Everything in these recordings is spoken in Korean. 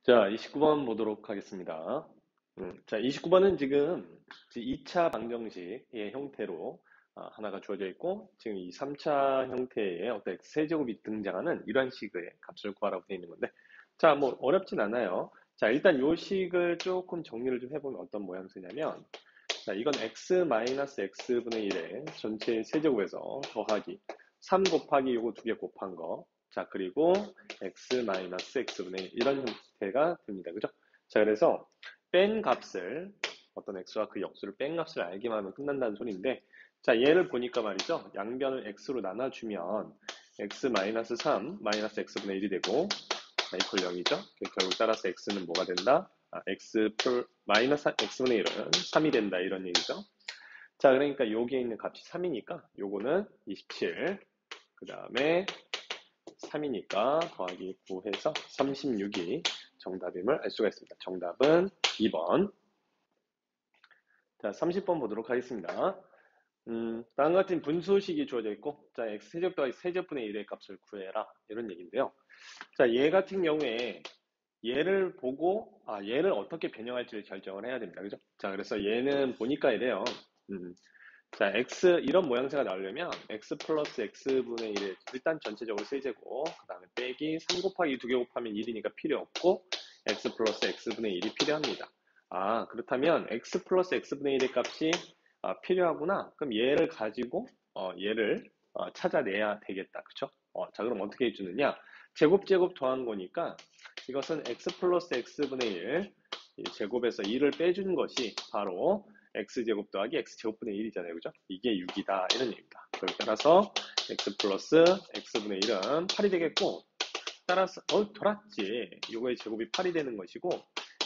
자, 29번 보도록 하겠습니다. 자, 29번은 지금 2차 방정식의 형태로 하나가 주어져 있고, 지금 이 3차 형태의 어떤 세제곱이 등장하는 이런 식의 값을 구하라고 되어 있는 건데, 자, 뭐 어렵진 않아요. 자, 일단 이 식을 조금 정리를 좀 해보면 어떤 모양새냐면, 자, 이건 x-x분의 1의 전체 세제곱에서 더하기 3 곱하기 요거 두 개 곱한 거. 자, 그리고 x-x분의 1 이런 형태가 됩니다. 그죠? 자, 그래서 뺀 값을 어떤 x와 그 역수를 뺀 값을 알기만 하면 끝난다는 소리인데, 자, 얘를 보니까 말이죠. 양변을 x로 나눠주면 x-3 마이너스 x분의 1이 되고, 자, 이퀄 0이죠. 결국 따라서 x는 뭐가 된다? 마이너스 x분의 1은 3이 된다 이런 얘기죠. 자, 그러니까 여기에 있는 값이 3이니까 요거는 27, 그 다음에 3이니까 더하기 9 해서 36이 정답임을 알 수가 있습니다. 정답은 2번. 자, 30번 보도록 하겠습니다. 다음 같은 분수식이 주어져 있고, 자, x 세제곱 더하기 세제분의 1의 값을 구해라 이런 얘기인데요. 자, 얘 같은 경우에 얘를 보고 얘를 어떻게 변형할지를 결정을 해야 됩니다. 그죠? 자, 그래서 얘는 보니까 이래요. 자, x 이런 모양새가 나오려면 x 플러스 x분의 1의 일단 전체적으로 세제곱, 그 다음에 빼기 3 곱하기 2개 곱하면 1이니까 필요 없고 x 플러스 x분의 1이 필요합니다. 그렇다면 x 플러스 x분의 1의 값이 필요하구나. 그럼 얘를 가지고 얘를 찾아내야 되겠다. 그쵸? 자, 그럼 어떻게 해주느냐? 제곱 더한 거니까 이것은 x 플러스 x분의 1 제곱에서 1을 빼준 것이 바로 x제곱 더하기 x제곱분의 1이잖아요. 그죠? 이게 6이다. 이런 얘기입니다. 그걸 따라서 x 플러스 x분의 1은 8이 되겠고, 따라서 돌았지. 요거의 제곱이 8이 되는 것이고,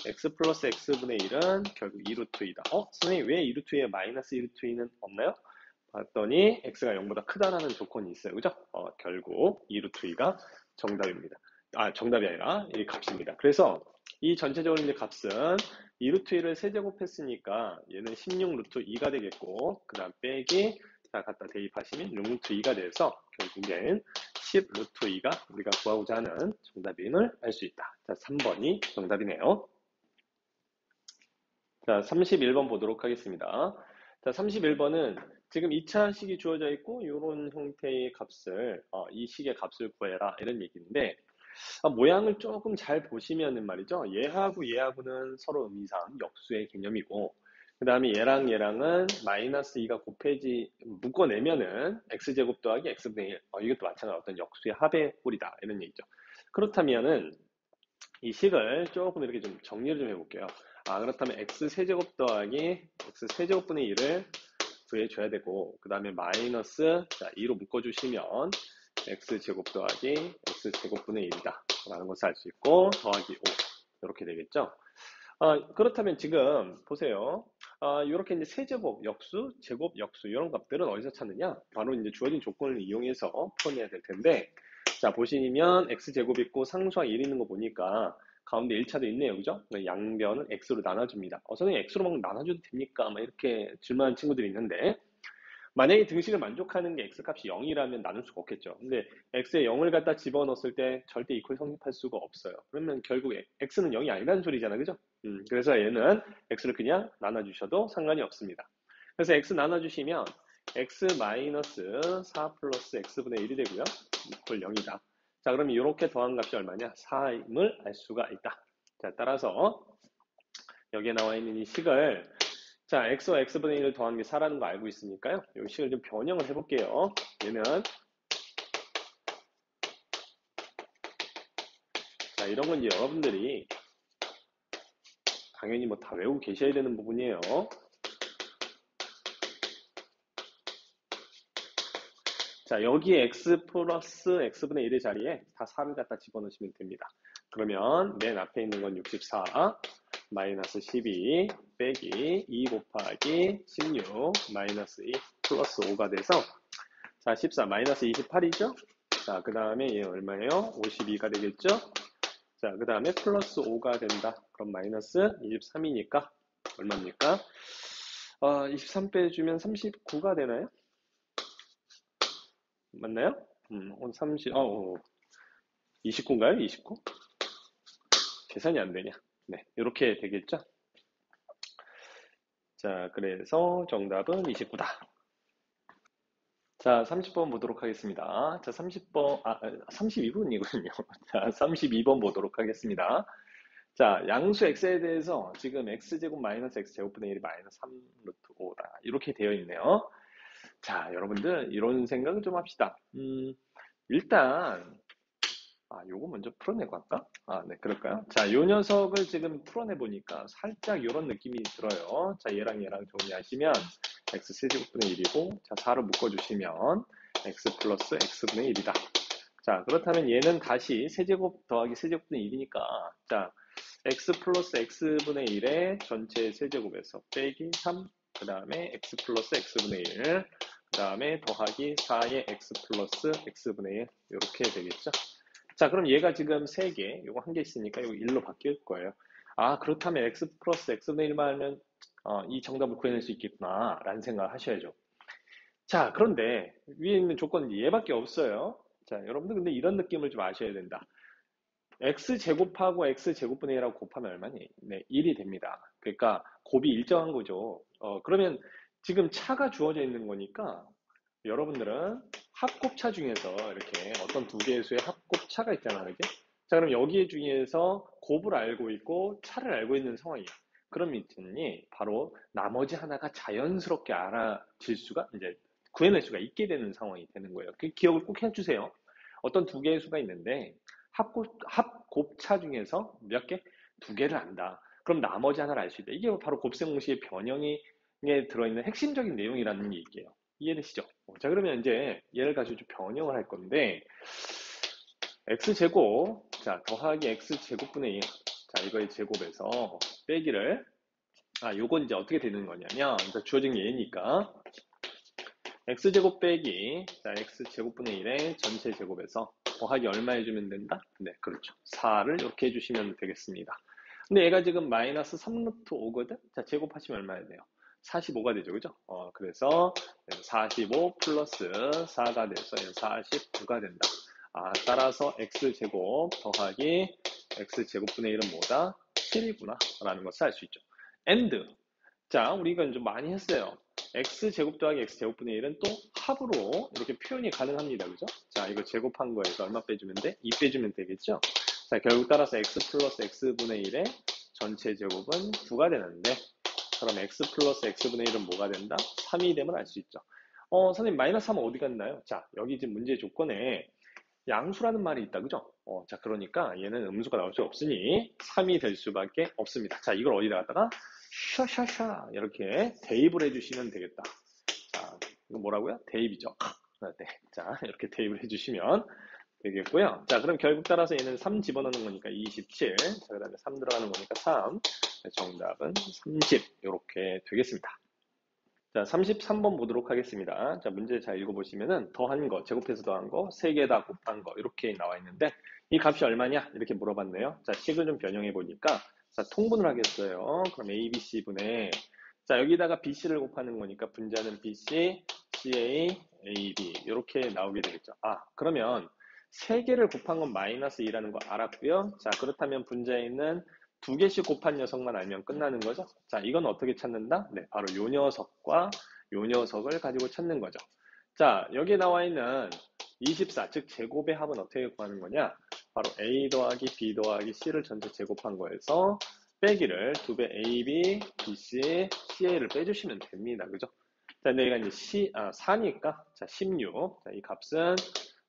x 플러스 x분의 1은 결국 2루트 2다. 선생님 왜 2루트 2에 마이너스 2루트 2는 없나요? 봤더니 x가 0보다 크다라는 조건이 있어요. 그죠? 결국 2루트 2가 정답입니다. 정답이 아니라 이 값입니다. 그래서 이 전체적으로 이제 값은 2루트 2를 세제곱했으니까 얘는 16루트 2가 되겠고, 그 다음 빼기 자 갖다 대입하시면 6루트 2가 돼서 결국엔 10루트 2가 우리가 구하고자 하는 정답임을 알 수 있다. 자, 3번이 정답이네요. 자, 31번 보도록 하겠습니다. 자, 31번은 지금 2차 식이 주어져 있고 이런 형태의 값을 이 식의 값을 구해라 이런 얘기인데, 모양을 조금 잘 보시면은 말이죠. 얘하고는 서로 의미상 역수의 개념이고, 그 다음에 얘랑은 마이너스 2가 곱해지 묶어내면은 x제곱 더하기 x분의 1 이것도 마찬가지로 어떤 역수의 합의 꼴이다 이런 얘기죠. 그렇다면은 이 식을 조금 이렇게 좀 정리를 좀 해볼게요. 그렇다면 x세제곱 더하기 x세제곱분의 1을 구해줘야 되고, 그 다음에 마이너스 2로 묶어주시면 x제곱 더하기 x제곱분의 1이다 라는 것을 알 수 있고, 더하기 5 이렇게 되겠죠. 그렇다면 지금 보세요. 이렇게 이제 세제곱, 역수, 제곱, 역수 이런 값들은 어디서 찾느냐? 바로 이제 주어진 조건을 이용해서 풀어내야 될 텐데, 자 보시면 x제곱 있고 상수와 1 있는 거 보니까 가운데 1차도 있네요. 그죠? 양변은 x로 나눠줍니다. 선생님 x로 막 나눠줘도 됩니까? 이렇게 질문하는 친구들이 있는데, 만약에 등식을 만족하는 게 x값이 0이라면 나눌 수가 없겠죠. 근데 x에 0을 갖다 집어넣었을 때 절대 이퀄 성립할 수가 없어요. 그러면 결국 x는 0이 아니라는 소리잖아. 그죠? 그래서 얘는 x를 그냥 나눠주셔도 상관이 없습니다. 그래서 x 나눠주시면 x-4 플러스 x분의 1이 되고요. 이퀄 0이다. 자, 그럼 이렇게 더한 값이 얼마냐? 4임을 알 수가 있다. 자, 따라서 여기에 나와 있는 이 식을, 자, x와 x분의 1을 더한 게 4라는 거 알고 있으니까요. 이 식을 좀 변형을 해볼게요. 얘는, 자, 이런 건 이제 여러분들이 당연히 뭐 다 외우고 계셔야 되는 부분이에요. 자, 여기에 x 플러스 x분의 1의 자리에 다 4를 갖다 집어넣으시면 됩니다. 그러면 맨 앞에 있는 건 64, 마이너스 12, 빼기 2 곱하기 16, 마이너스 2, 플러스 5가 돼서, 자, 14, 마이너스 28이죠? 자, 그 다음에 얘 얼마예요? 52가 되겠죠? 자, 그 다음에 플러스 5가 된다. 그럼 마이너스 23이니까, 얼마입니까? 23 빼주면 39가 되나요? 맞나요? 30, 29인가요? 29? 계산이 안 되냐? 네, 이렇게 되겠죠? 자, 그래서 정답은 29다. 자, 30번 보도록 하겠습니다. 자, 30번, 32번이군요. 자, 32번 보도록 하겠습니다. 자, 양수 x에 대해서 지금 x제곱 마이너스 x제곱분의 1이 마이너스 3 루트 5다. 이렇게 되어 있네요. 자, 여러분들, 이런 생각을 좀 합시다. 일단, 요거 먼저 풀어내고 할까? 네, 그럴까요? 자, 요 녀석을 지금 풀어내보니까 살짝 이런 느낌이 들어요. 자, 얘랑 정리하시면 x 세제곱분의 1이고, 자, 4를 묶어주시면 x 플러스 x분의 1이다. 자, 그렇다면 얘는 다시 세제곱 더하기 세제곱분의 1이니까, 자, x 플러스 x분의 1의 전체 세제곱에서 빼기 3, 그 다음에 x 플러스 x분의 1, 그 다음에 더하기 4의 x 플러스 x분의 1, 이렇게 되겠죠? 자, 그럼 얘가 지금 3개, 요거 1개 있으니까 요거 1로 바뀔 거예요. 그렇다면 x 플러스 x분의 1만 하면 이 정답을 구해낼 수 있겠구나, 라는 생각을 하셔야죠. 자, 그런데 위에 있는 조건은 얘밖에 없어요. 자, 여러분들 근데 이런 느낌을 좀 아셔야 된다. x제곱하고 x제곱분의 1하고 곱하면 얼마니? 네, 1이 됩니다. 그러니까 곱이 일정한 거죠. 그러면 지금 차가 주어져 있는 거니까 여러분들은 합곱차 중에서 이렇게 어떤 두 개의 수의 합곱차가 있잖아요. 그죠? 자, 그럼 여기에 중에서 곱을 알고 있고 차를 알고 있는 상황이야. 그럼 있더니 바로 나머지 하나가 자연스럽게 알아질 수가 이제 구해낼 수가 있게 되는 상황이 되는 거예요. 그 기억을 꼭 해주세요. 어떤 두 개의 수가 있는데 합곱차 중에서 몇 개? 두 개를 안다. 그럼 나머지 하나를 알 수 있다. 이게 바로 곱셈 공식의 변형에 들어있는 핵심적인 내용이라는 얘기예요. 이해되시죠? 자, 그러면 이제 얘를 가지고 좀 변형을 할 건데, x제곱, 자, 더하기 x제곱분의 1. 자, 이거의 제곱에서 빼기를, 요건 이제 어떻게 되는 거냐면, 주어진 게 얘니까, x제곱 빼기, 자, x제곱분의 1의 전체 제곱에서 더하기 얼마 해주면 된다? 네, 그렇죠. 4를 이렇게 해주시면 되겠습니다. 근데 얘가 지금 마이너스 3루트 5거든? 자, 제곱하시면 얼마 해야 돼요? 45가 되죠, 그죠? 그래서 45 플러스 4가 돼서 49가 된다. 따라서 x제곱 더하기 x제곱분의 1은 뭐다? 7이구나 라는 것을 알 수 있죠. and, 자, 우리 이건 좀 많이 했어요. x제곱 더하기 x제곱분의 1은 또 합으로 이렇게 표현이 가능합니다. 그죠? 자, 이거 제곱한 거에서 얼마 빼주면 돼? 2 빼주면 되겠죠? 자, 결국 따라서 x 플러스 x분의 1의 전체 제곱은 9가 되는데, 그럼 x 플러스 x분의 1은 뭐가 된다? 3이 되면 알 수 있죠. 선생님, 마이너스 3은 어디 갔나요? 자, 여기 지금 문제 조건에 양수라는 말이 있다. 그죠? 자, 그러니까 얘는 음수가 나올 수 없으니 3이 될 수밖에 없습니다. 자, 이걸 어디다 갖다가 샤샤샤 이렇게 대입을 해주시면 되겠다. 자, 이거 뭐라고요? 대입이죠. 네, 자, 이렇게 대입을 해주시면 되겠고요. 자, 그럼 결국 따라서 얘는 3 집어넣는 거니까 27. 자, 그 다음에 3 들어가는 거니까 3. 정답은 30. 이렇게 되겠습니다. 자, 33번 보도록 하겠습니다. 자, 문제 잘 읽어보시면은 더한 거, 제곱해서 더한 거, 3개 다 곱한 거 이렇게 나와 있는데 이 값이 얼마냐? 이렇게 물어봤네요. 자, 식을 좀 변형해 보니까 자, 통분을 하겠어요. 그럼 A, B, C 분의 자, 여기다가 B, C를 곱하는 거니까 분자는 B, C, C, A, A, B 이렇게 나오게 되겠죠. 그러면 3개를 곱한 건 마이너스 2라는 거 알았고요. 자, 그렇다면 분자에 있는 2개씩 곱한 녀석만 알면 끝나는 거죠. 자, 이건 어떻게 찾는다? 네, 바로 요 녀석과 요 녀석을 가지고 찾는 거죠. 자, 여기에 나와 있는 24, 즉 제곱의 합은 어떻게 구하는 거냐? 바로 A 더하기 B 더하기 C를 전체 제곱한 거에서 빼기를 2배 AB, BC, CA를 빼주시면 됩니다. 그죠? 자, 근데 얘가 이제 4니까, 자, 16. 자, 이 값은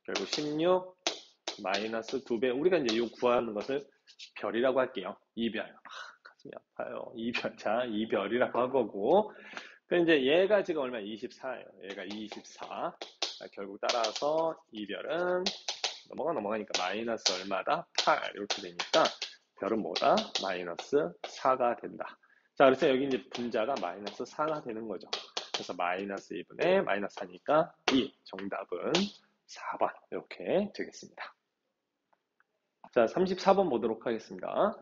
결국 16 마이너스 2배. 우리가 이제 이 구하는 것을 별이라고 할게요. 이별. 가슴이 아파요. 이별. 자, 이별이라고 한 거고. 그 이제 얘가 지금 얼마? 24예요. 얘가 24. 자, 결국 따라서 이별은 넘어가니까 마이너스 얼마다? 8. 이렇게 되니까 별은 뭐다? 마이너스 4가 된다. 자, 그래서 여기 이제 분자가 마이너스 4가 되는 거죠. 그래서 마이너스 2분의 마이너스 4니까 2. 정답은 4번. 이렇게 되겠습니다. 자, 34번 보도록 하겠습니다.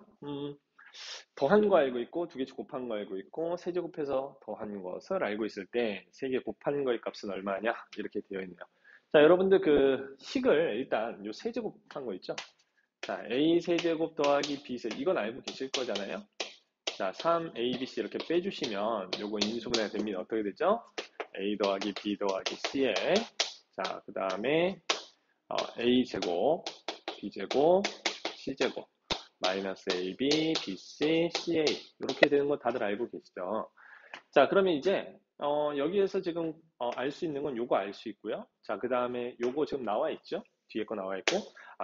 더한 거 알고 있고, 2개씩 곱한 거 알고 있고, 세제곱해서 더한 것을 알고 있을 때, 3개 곱한 거의 값은 얼마냐? 이렇게 되어 있네요. 자, 여러분들 그 식을 일단 요 세제곱한 거 있죠? 자, A 세제곱 더하기 B 세제곱. 이건 알고 계실 거잖아요. 자, 3ABC 이렇게 빼주시면 요거 인수분해가 됩니다. 어떻게 되죠? A 더하기 B 더하기 C에 자, 그 다음에 A제곱, B제곱, C제곱 마이너스 AB, BC, CA 이렇게 되는 거 다들 알고 계시죠? 자, 그러면 이제 여기에서 지금 알 수 있는 건 요거 알 수 있고요. 자, 그 다음에 요거 지금 나와 있죠? 뒤에 거 나와 있고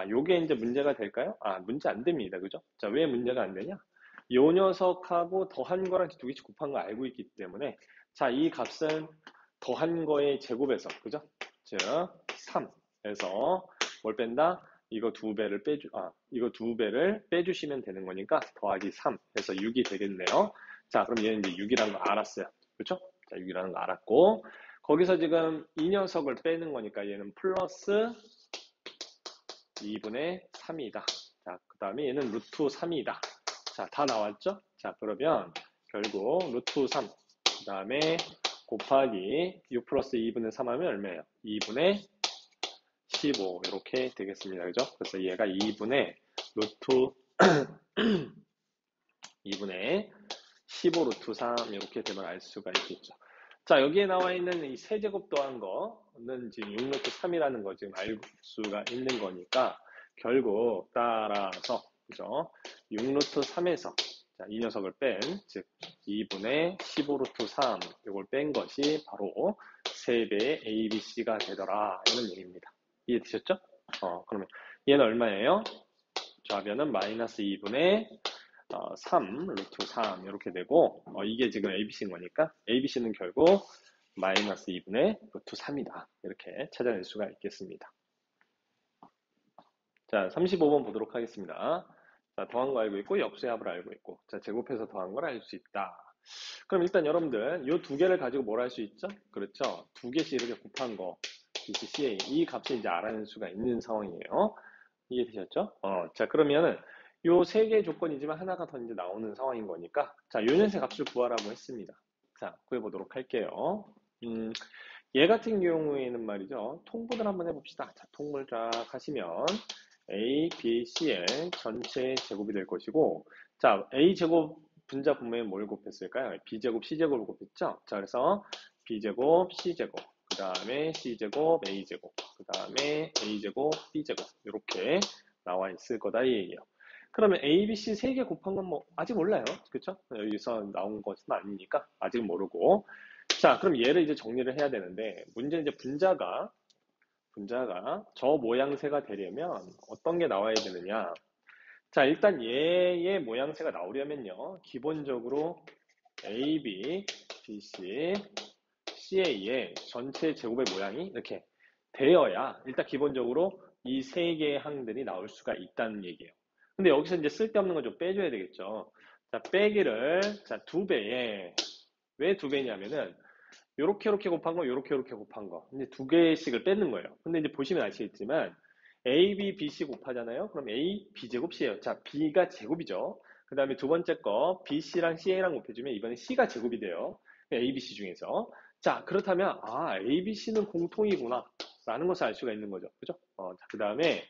요게 이제 문제가 될까요? 문제 안 됩니다. 그죠? 자, 왜 문제가 안 되냐? 요 녀석하고 더한 거랑 두 개씩 곱한 거 알고 있기 때문에 자, 이 값은 더한 거의 제곱에서 그죠? 즉 3에서 뭘 뺀다? 이거 이거 두 배를 빼주시면 되는 거니까 더하기 3 해서 6이 되겠네요. 자, 그럼 얘는 이제 6이라는 거 알았어요. 그렇죠? 자, 6이라는 거 알았고 거기서 지금 이 녀석을 빼는 거니까 얘는 플러스 2분의 3이다. 자, 그 다음에 얘는 루트 3이다. 자, 다 나왔죠? 자, 그러면 결국 루트 3, 그 다음에 곱하기 6 플러스 2분의 3 하면 얼마예요? 2분의 15 이렇게 되겠습니다. 그죠? 그래서 얘가 2분의 루트 2분의 15 루트 3 이렇게 되면 알 수가 있겠죠. 자, 여기에 나와 있는 이 세제곱 더한 거는 지금 6 루트 3이라는 거 지금 알 수가 있는 거니까 결국 따라서 그죠? 6 루트 3에서 자, 이 녀석을 즉 2분의 15 루트 3 이걸 뺀 것이 바로 3배의 ABC가 되더라 이런 얘기입니다. 이해되셨죠? 그러면 얘는 얼마예요? 좌변은 마이너스 2분의 3 루트 3 이렇게 되고 이게 지금 ABC인 거니까 ABC는 결국 마이너스 2분의 루트 3이다 이렇게 찾아낼 수가 있겠습니다. 자, 35번 보도록 하겠습니다. 자, 더한 거 알고 있고 역수의 합을 알고 있고 자, 제곱해서 더한 걸 알 수 있다. 그럼 일단 여러분들 이 두 개를 가지고 뭘 할 수 있죠? 그렇죠. 두 개씩 이렇게 곱한 거 BCCA 이 값을 이제 알아낼 수가 있는 상황이에요. 이해되셨죠? 자, 그러면은 요 세 개의 조건이지만 하나가 더 이제 나오는 상황인 거니까 자, 요 녀석 값을 구하라고 했습니다. 자, 구해보도록 할게요. 얘 같은 경우에는 말이죠. 통분을 한번 해봅시다. 자, 통분을 쫙 하시면 A, B, C의 전체 제곱이 될 것이고 자, A 제곱 분자 분모에 뭘 곱했을까요? B제곱, C제곱을 곱했죠? 자, 그래서 B제곱, C제곱 그 다음에 C제곱, A제곱 그 다음에 A제곱, B제곱 이렇게 나와 있을 거다 이 얘기예요. 그러면 A, B, C 세 개 곱한 건 뭐 아직 몰라요. 그쵸? 여기서 나온 것은 아니니까 아직 모르고 자, 그럼 얘를 이제 정리를 해야 되는데 문제는 이제 분자가 저 모양새가 되려면 어떤 게 나와야 되느냐? 자, 일단 얘의 모양새가 나오려면요. 기본적으로 AB, BC, CA의 전체 제곱의 모양이 이렇게 되어야 일단 기본적으로 이 세 개의 항들이 나올 수가 있다는 얘기예요. 근데 여기서 이제 쓸데없는 건 좀 빼줘야 되겠죠. 자, 빼기를 자, 2배에 왜 2배냐면은 요렇게 곱한 거, 요렇게 곱한 거. 이제 두 개씩을 뺏는 거예요. 근데 이제 보시면 아시겠지만, A, B, B, C 곱하잖아요? 그럼 A, B 제곱 C예요. 자, B가 제곱이죠. 그 다음에 두 번째 거, B, C랑 CA랑 곱해주면 이번에 C가 제곱이 돼요. A, B, C 중에서. 자, 그렇다면, A, B, C는 공통이구나. 라는 것을 알 수가 있는 거죠. 그죠? 그 다음에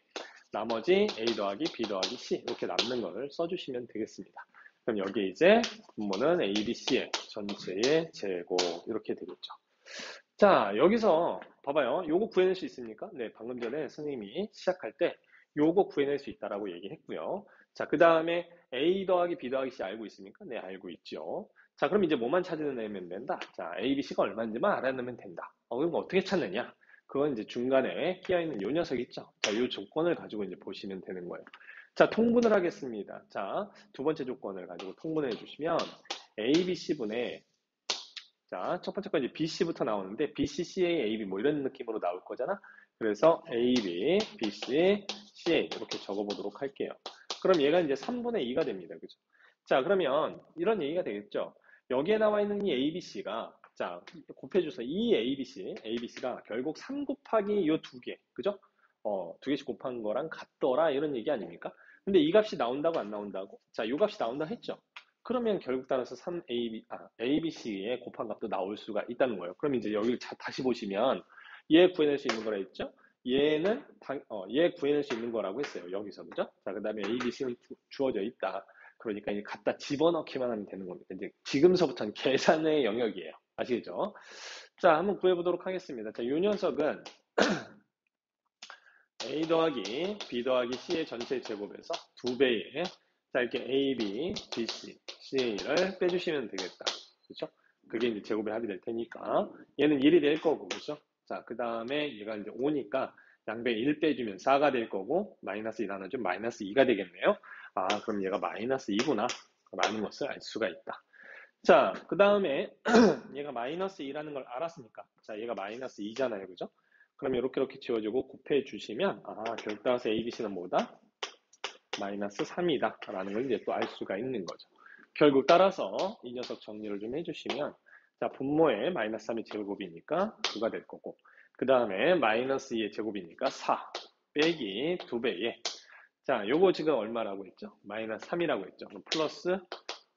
나머지 A 더하기 B 더하기 C 이렇게 남는 걸 써주시면 되겠습니다. 그럼 여기 이제 분모는 A, B, C의 전체의 제곱 이렇게 되겠죠. 자, 여기서 봐봐요. 요거 구해낼 수 있습니까? 네, 방금 전에 선생님이 시작할 때 요거 구해낼 수 있다라고 얘기했고요. 자, 그 다음에 A 더하기 B 더하기 C 알고 있습니까? 네, 알고 있죠. 자, 그럼 이제 뭐만 찾아내면 된다? 자, A, B, C가 얼마인지만 알아내면 된다. 그럼 어떻게 찾느냐? 그건 이제 중간에 끼어있는 요 녀석 있죠? 자, 요 조건을 가지고 이제 보시면 되는 거예요. 자, 통분을 하겠습니다. 자, 두 번째 조건을 가지고 통분해 주시면 A, B, C분의 자, 첫 번째 건 이제 BC부터 나오는데 BC, CA, AB 뭐 이런 느낌으로 나올 거잖아. 그래서 AB, BC, CA 이렇게 적어보도록 할게요. 그럼 얘가 이제 3분의 2가 됩니다. 그죠? 자, 그러면 이런 얘기가 되겠죠. 여기에 나와 있는 이 ABC가 자, 곱해줘서 이 ABC가 결국 3 곱하기 이 두 개, 그죠? 두 개씩 곱한 거랑 같더라 이런 얘기 아닙니까? 근데 이 값이 나온다고 안 나온다고? 자, 이 값이 나온다 했죠. 그러면 결국 따라서 ABC의 곱한 값도 나올 수가 있다는 거예요. 그럼 이제 여기를 다시 보시면 얘 구해낼 수 있는 거라 했죠? 얘는 얘 구해낼 수 있는 거라고 했어요. 여기서 그죠? 자, 그다음에 A, B, C는 주어져 있다. 그러니까 이제 갖다 집어넣기만 하면 되는 겁니다. 이제 지금서부터는 계산의 영역이에요. 아시겠죠? 자, 한번 구해보도록 하겠습니다. 자, 이 녀석은 A 더하기 B 더하기 C의 전체 제곱에서 2배의 자, 이렇게 A, B, B, C, C를 빼주시면 되겠다. 그렇죠? 그게 이제 제곱의 합이 될 테니까 얘는 1이 될 거고, 그렇죠? 자, 그 다음에 얘가 이제 5니까 양배 1 빼주면 4가 될 거고 마이너스 1 나눠주면 마이너스 2가 되겠네요. 아, 그럼 얘가 마이너스 2구나 라는 것을 알 수가 있다. 자, 그 다음에 얘가 마이너스 2라는 걸 알았으니까 자, 얘가 마이너스 2잖아요, 그죠? 그럼 이렇게 지워주고 곱해 주시면 결국 따라서 A, B, C는 뭐다? 마이너스 3이다 라는 걸 이제 또 알 수가 있는 거죠. 결국 따라서 이 녀석 정리를 좀 해주시면 자, 분모에 마이너스 3이 제곱이니까 9가 될 거고 그 다음에 마이너스 2의 제곱이니까 4 빼기 2배에 자, 요거 지금 얼마라고 했죠? 마이너스 3이라고 했죠. 그럼 플러스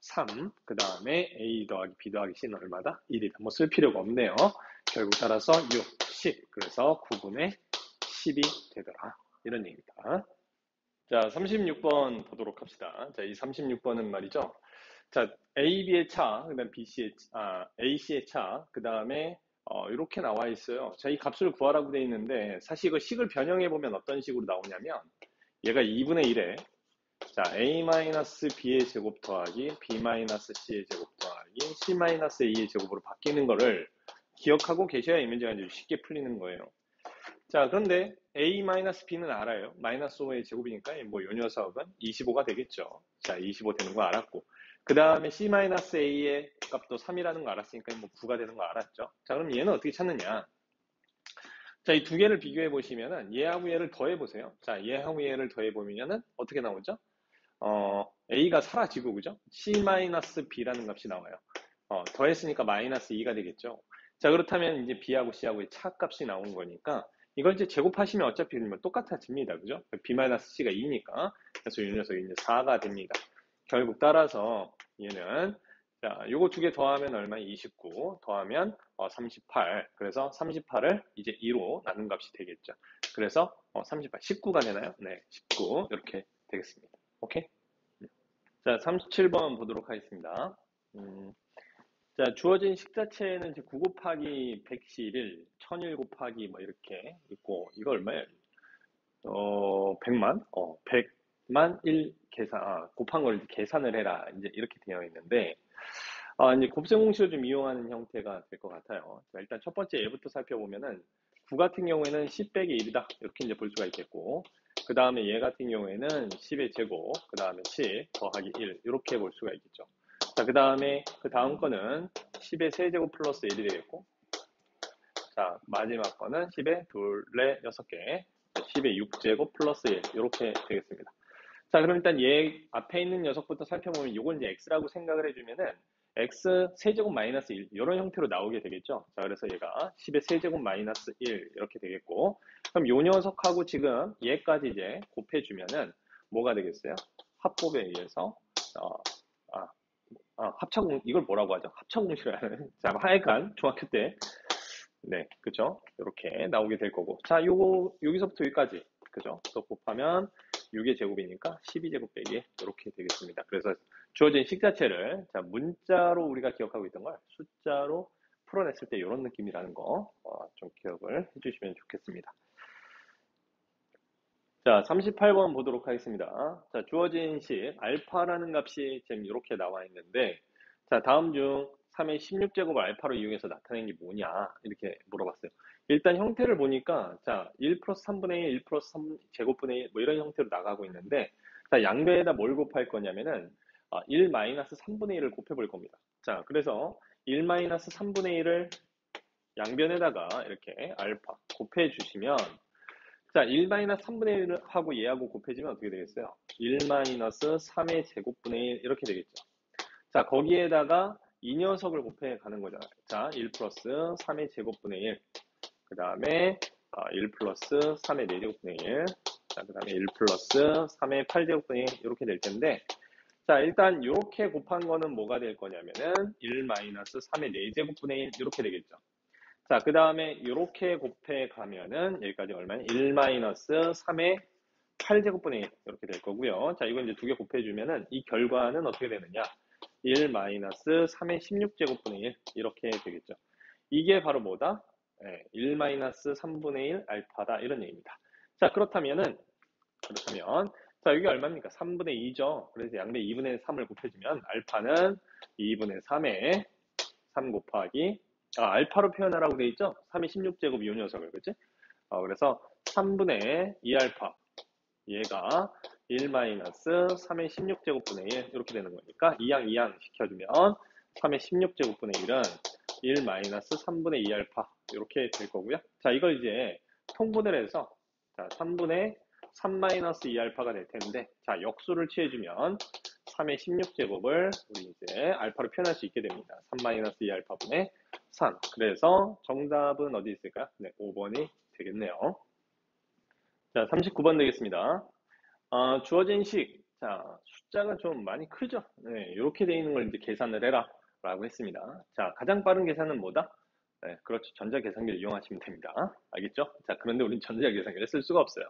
3, 그 다음에 A 더하기 B 더하기 C는 얼마다? 1이다. 뭐 쓸 필요가 없네요. 결국 따라서 6, 10. 그래서 9분의 10이 되더라. 이런 얘기입니다. 자, 36번 보도록 합시다. 자, 이 36번은 말이죠. 자, A, B의 차, 그 다음 A, C의 차, 그 다음에 이렇게 나와 있어요. 자, 이 값을 구하라고 돼 있는데 사실 이거 식을 변형해 보면 어떤 식으로 나오냐면 얘가 2분의 1에 자, A-B의 제곱 더하기 B-C의 제곱 더하기 C-A의 제곱으로 바뀌는 거를 기억하고 계셔야 이 문제가 이제 쉽게 풀리는 거예요. 자, 그런데 A-B는 알아요. 마이너스 5의 제곱이니까 뭐 요 녀석은 25가 되겠죠. 자, 25 되는 거 알았고. 그 다음에 C-A의 값도 3이라는 거 알았으니까 뭐 9가 되는 거 알았죠. 자, 그럼 얘는 어떻게 찾느냐? 자, 이 두 개를 비교해 보시면은 얘하고 얘를 더해 보세요. 자, 얘하고 얘를 더해 보면은 어떻게 나오죠? A가 사라지고, 그죠? C-B라는 값이 나와요. 더했으니까 마이너스 2가 되겠죠. 자, 그렇다면 이제 B하고 C하고의 차값이 나온 거니까 이걸 이제 제곱하시면 어차피 똑같아집니다. 그죠? B-C가 2니까. 그래서 이 녀석이 이제 4가 됩니다. 결국 따라서 얘는 자, 요거 두 개 더하면 얼마? 29 더하면 38. 그래서 38을 이제 2로 나눈 값이 되겠죠. 그래서 38, 19가 되나요? 네, 19 이렇게 되겠습니다. 오케이? 자, 37번 보도록 하겠습니다. 자, 주어진 식 자체는 이제 9 곱하기 111, 1001 곱하기 뭐 이렇게 있고, 이거 얼마예요? 100만? 100만 1 곱한 걸 계산을 해라. 이제 이렇게 되어 있는데, 이제 곱셈 공식을 좀 이용하는 형태가 될 것 같아요. 자, 일단 첫 번째 예부터 살펴보면은 9 같은 경우에는 10 빼기 1이다. 이렇게 이제 볼 수가 있겠고, 그 다음에 얘 같은 경우에는 10의 제곱, 그 다음에 10 더하기 1, 이렇게 볼 수가 있겠죠. 자, 그 다음에 그 다음 거는 10의 세제곱 플러스 1이 되겠고, 자, 마지막 거는 10의 둘, 넷, 6개, 10의 6제곱 플러스 1, 이렇게 되겠습니다. 자, 그럼 일단 얘 앞에 있는 녀석부터 살펴보면 이걸 이제 x라고 생각을 해주면은 x 세제곱 마이너스 1 이런 형태로 나오게 되겠죠. 자, 그래서 얘가 10의 세제곱 마이너스 1 이렇게 되겠고, 그럼 요 녀석하고 지금 얘까지 이제 곱해주면은 뭐가 되겠어요? 합법에 의해서 합차공 이걸 뭐라고 하죠? 합차공식을 자, 하여간 중학교 때 네, 그죠? 이렇게 나오게 될 거고. 자, 요거, 여기서부터 여기까지. 그죠? 또 곱하면 6의 제곱이니까 12제곱 빼기 이렇게 되겠습니다. 그래서 주어진 식 자체를, 자, 문자로 우리가 기억하고 있던 걸 숫자로 풀어냈을 때 이런 느낌이라는 거, 좀 기억을 해주시면 좋겠습니다. 자, 38번 보도록 하겠습니다. 자, 주어진 식, 알파라는 값이 지금 이렇게 나와 있는데, 자, 다음 중 3의 16제곱을 알파로 이용해서 나타낸 게 뭐냐? 이렇게 물어봤어요. 일단 형태를 보니까, 자, 1 플러스 3분의 1, 1 플러스 3 제곱분의 1, 뭐 이런 형태로 나가고 있는데, 자, 양배에다 뭘 곱할 거냐면은, 1 마이너스 3분의 1을 곱해볼 겁니다. 자, 그래서 1 마이너스 3분의 1을 양변에다가 이렇게 알파 곱해주시면, 자, 1-3분의 1을 하고 얘하고 곱해지면 어떻게 되겠어요? 1-3의 제곱분의 1 이렇게 되겠죠. 자, 거기에다가 이 녀석을 곱해 가는 거잖아요. 자, 1 플러스 3의 제곱분의 1. 그 다음에 1 플러스 3의 4제곱분의 1. 자, 그 다음에 1 플러스 3의 8제곱분의 1 이렇게 될 텐데, 자, 일단 이렇게 곱한 거는 뭐가 될 거냐면은 1 마이너스 3의 4제곱분의 1 이렇게 되겠죠. 자, 그 다음에 이렇게 곱해 가면은 여기까지 얼마냐? 1-3의 8제곱분의 1 이렇게 될 거고요. 자, 이거 이제 두 개 곱해주면은 이 결과는 어떻게 되느냐? 1-3의 16제곱분의 1 이렇게 되겠죠. 이게 바로 뭐다? 1-3분의 1 알파다 이런 얘기입니다. 자, 그렇다면 자, 여기 얼마입니까? 3분의 2죠. 그래서 양대 2분의 3을 곱해주면 알파는 2분의 3에 3 곱하기 알파로 표현하라고 돼 있죠? 3의 16제곱 이 녀석을, 그치? 그래서 3분의 2알파 얘가 1-3의 16제곱분의 1 이렇게 되는 거니까 2양 시켜주면 3의 16제곱분의 1은 1-3분의 2알파 이렇게 될 거고요. 자, 이걸 이제 통분을 해서 자, 3분의 3-2알파가 될 텐데 자, 역수를 취해주면 3의 16제곱을 우리 이제 알파로 표현할 수 있게 됩니다. 3-2알파분의 3. 그래서 정답은 어디 있을까요? 네, 5번이 되겠네요. 자, 39번 되겠습니다. 주어진 식. 자, 숫자가 좀 많이 크죠? 네, 이렇게 되어 있는 걸 이제 계산을 해라. 라고 했습니다. 자, 가장 빠른 계산은 뭐다? 네, 그렇죠. 전자계산기를 이용하시면 됩니다. 알겠죠? 자, 그런데 우린 전자계산기를 쓸 수가 없어요.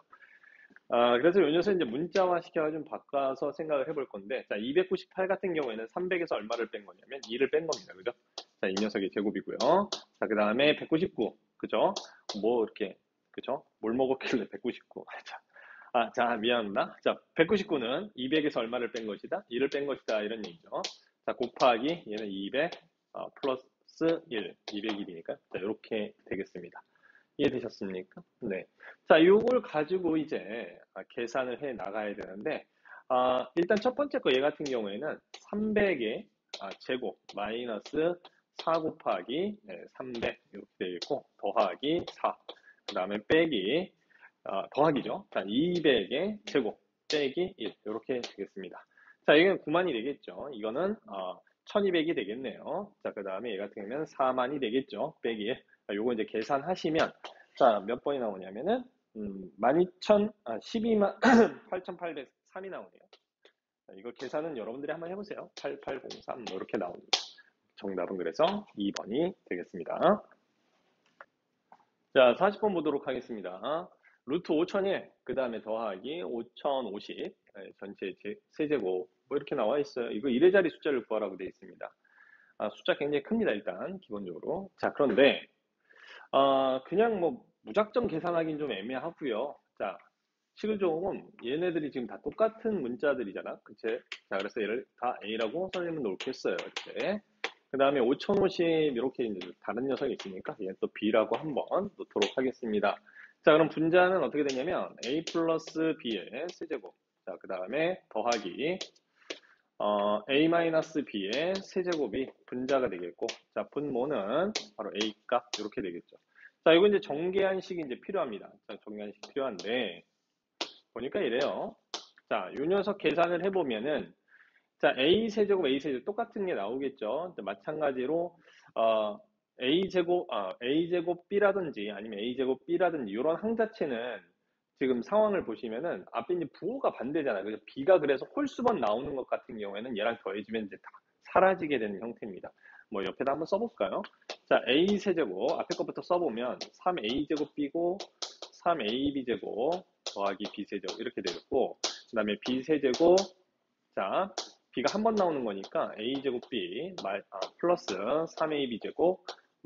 그래서 요 녀석 이제 문자화 시켜가지고 바꿔서 생각을 해볼 건데, 자, 298 같은 경우에는 300에서 얼마를 뺀 거냐면 2를 뺀 겁니다. 그죠? 자, 이 녀석의 제곱이고요. 자, 그 다음에 199. 그죠? 뭐, 이렇게, 그죠? 뭘 먹었길래 199. 자, 미안합니다. 자, 199는 200에서 얼마를 뺀 것이다? 2를 뺀 것이다. 이런 얘기죠. 자, 곱하기 얘는 200 플러스 1, 201이니까. 자, 이렇게 되겠습니다. 이해되셨습니까? 네. 자, 이걸 가지고 이제 계산을 해 나가야 되는데, 일단 첫 번째 거 얘 같은 경우에는 300의 제곱 마이너스 4 곱하기 300 이렇게 되겠고, 더하기 4. 그 다음에 빼기 더하기죠. 자, 200의 제곱 빼기 1 이렇게 되겠습니다. 자, 이건 9만이 되겠죠. 이거는 1200이 되겠네요. 자, 그 다음에 얘 같은 경우는 4만이 되겠죠. 빼기 1. 요거 이제 계산하시면 자, 몇 번이 나오냐면은 12만 8803이 나오네요. 자, 이거 계산은 여러분들이 한번 해보세요. 8803 뭐 이렇게 나옵니다. 정답은 그래서 2번이 되겠습니다. 자, 40번 보도록 하겠습니다. 루트 5001, 그 다음에 더하기 5050, 전체 세제곱, 뭐 이렇게 나와 있어요. 이거 1의 자리 숫자를 구하라고 되어 있습니다. 숫자 굉장히 큽니다, 일단, 기본적으로. 자, 그런데, 그냥 뭐, 무작정 계산하기는 좀 애매하고요. 자, 식을 좀, 얘네들이 지금 다 똑같은 문자들이잖아. 그치? 자, 그래서 얘를 다 A라고 선생님은 놓겠어요, 이렇게. 그 다음에 5050 이렇게 이제 다른 녀석이 있으니까 얘는 또 B라고 한번 놓도록 하겠습니다. 자, 그럼 분자는 어떻게 되냐면 A 플러스 B의 세제곱. 자, 그 다음에 더하기 A 마이너스 B의 세제곱이 분자가 되겠고, 자, 분모는 바로 A 값 이렇게 되겠죠. 자, 이거 이제 정계한식이 이제 필요합니다. 자, 정계한식 필요한데 보니까 이래요. 자, 이 녀석 계산을 해보면은 자, A 세제곱 똑같은 게 나오겠죠. 마찬가지로 A제곱 B라든지 아니면 A제곱 B라든지 이런 항 자체는 지금 상황을 보시면은 앞에 이제 부호가 반대잖아요. 그래서 B가 그래서 홀수번 나오는 것 같은 경우에는 얘랑 더해지면 이제 다 사라지게 되는 형태입니다. 뭐 옆에다 한번 써볼까요? 자, A세제곱 앞에 것부터 써보면 3A제곱 B고 3AB제곱 더하기 B세제곱 이렇게 되겠고, 그 다음에 B세제곱 자, B가 한 번 나오는 거니까 A제곱 B 플러스 3AB제곱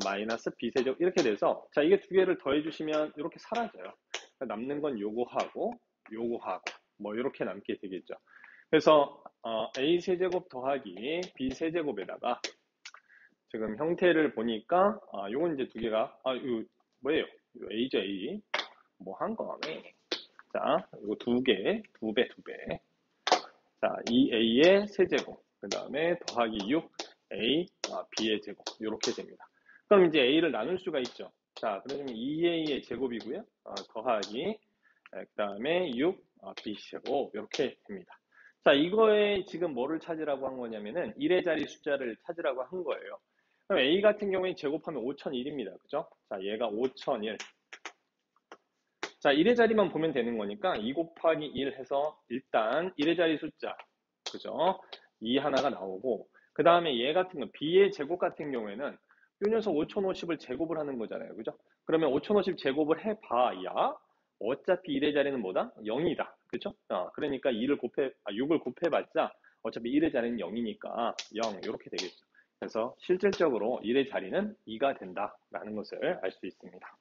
마이너스 B세제곱 이렇게 돼서 자, 이게 두 개를 더해주시면 이렇게 사라져요. 남는 건 요거하고 요거하고 뭐 이렇게 남게 되겠죠. 그래서 A세제곱 더하기 B세제곱에다가 지금 형태를 보니까 요건 이제 두 개가 이거 뭐예요? 이거 A죠 A 뭐 한 거네. 자, 이거 두 배. 자, 2a의 세제곱, 그 다음에 더하기 6a, b의 제곱, 이렇게 됩니다. 그럼 이제 a를 나눌 수가 있죠. 자, 그러면 2a의 제곱이고요. 더하기, 그 다음에 6, b 제곱, 이렇게 됩니다. 자, 이거에 지금 뭐를 찾으라고 한 거냐면은 1의 자리 숫자를 찾으라고 한 거예요. 그럼 a 같은 경우에 제곱하면 5001입니다. 그죠? 자, 얘가 5001. 자, 1의 자리만 보면 되는 거니까 2 곱하기 1 해서 일단 1의 자리 숫자, 그죠? 2 하나가 나오고, 그 다음에 얘 같은 거, b의 제곱 같은 경우에는 요 녀석 5050을 제곱을 하는 거잖아요. 그죠? 그러면 5050 제곱을 해봐야 어차피 1의 자리는 뭐다? 0이다. 그죠? 그러니까 6을 곱해봤자 어차피 1의 자리는 0이니까 0 이렇게 되겠죠. 그래서 실질적으로 1의 자리는 2가 된다라는 것을 알 수 있습니다.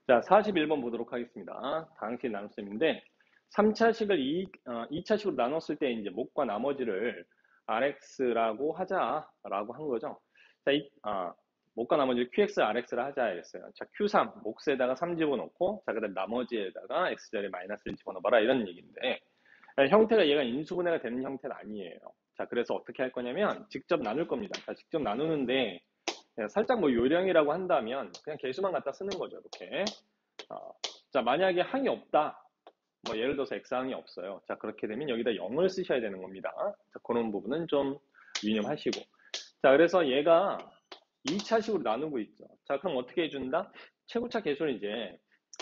자, 41번 보도록 하겠습니다. 다항식 나눗셈인데 3차식을 2차식으로 나눴을 때 이제 목과 나머지를 RX라고 하자라고 한 거죠. 자, 목과 나머지를 QX, RX라 하자 했어요. 자, Q3, 몫에다가 3 집어넣고, 자, 그 다음 나머지에다가 X자리 마이너스를 집어넣어봐라 이런 얘기인데, 형태가 얘가 인수분해가 되는 형태는 아니에요. 자, 그래서 어떻게 할 거냐면 직접 나눌 겁니다. 자, 직접 나누는데 살짝 뭐 요령이라고 한다면 그냥 개수만 갖다 쓰는 거죠. 이렇게. 자, 만약에 항이 없다. 뭐 예를 들어서 X항이 없어요. 자, 그렇게 되면 여기다 0을 쓰셔야 되는 겁니다. 자, 그런 부분은 좀 유념하시고. 자, 그래서 얘가 2차식으로 나누고 있죠. 자, 그럼 어떻게 해준다? 최고차 계수는 이제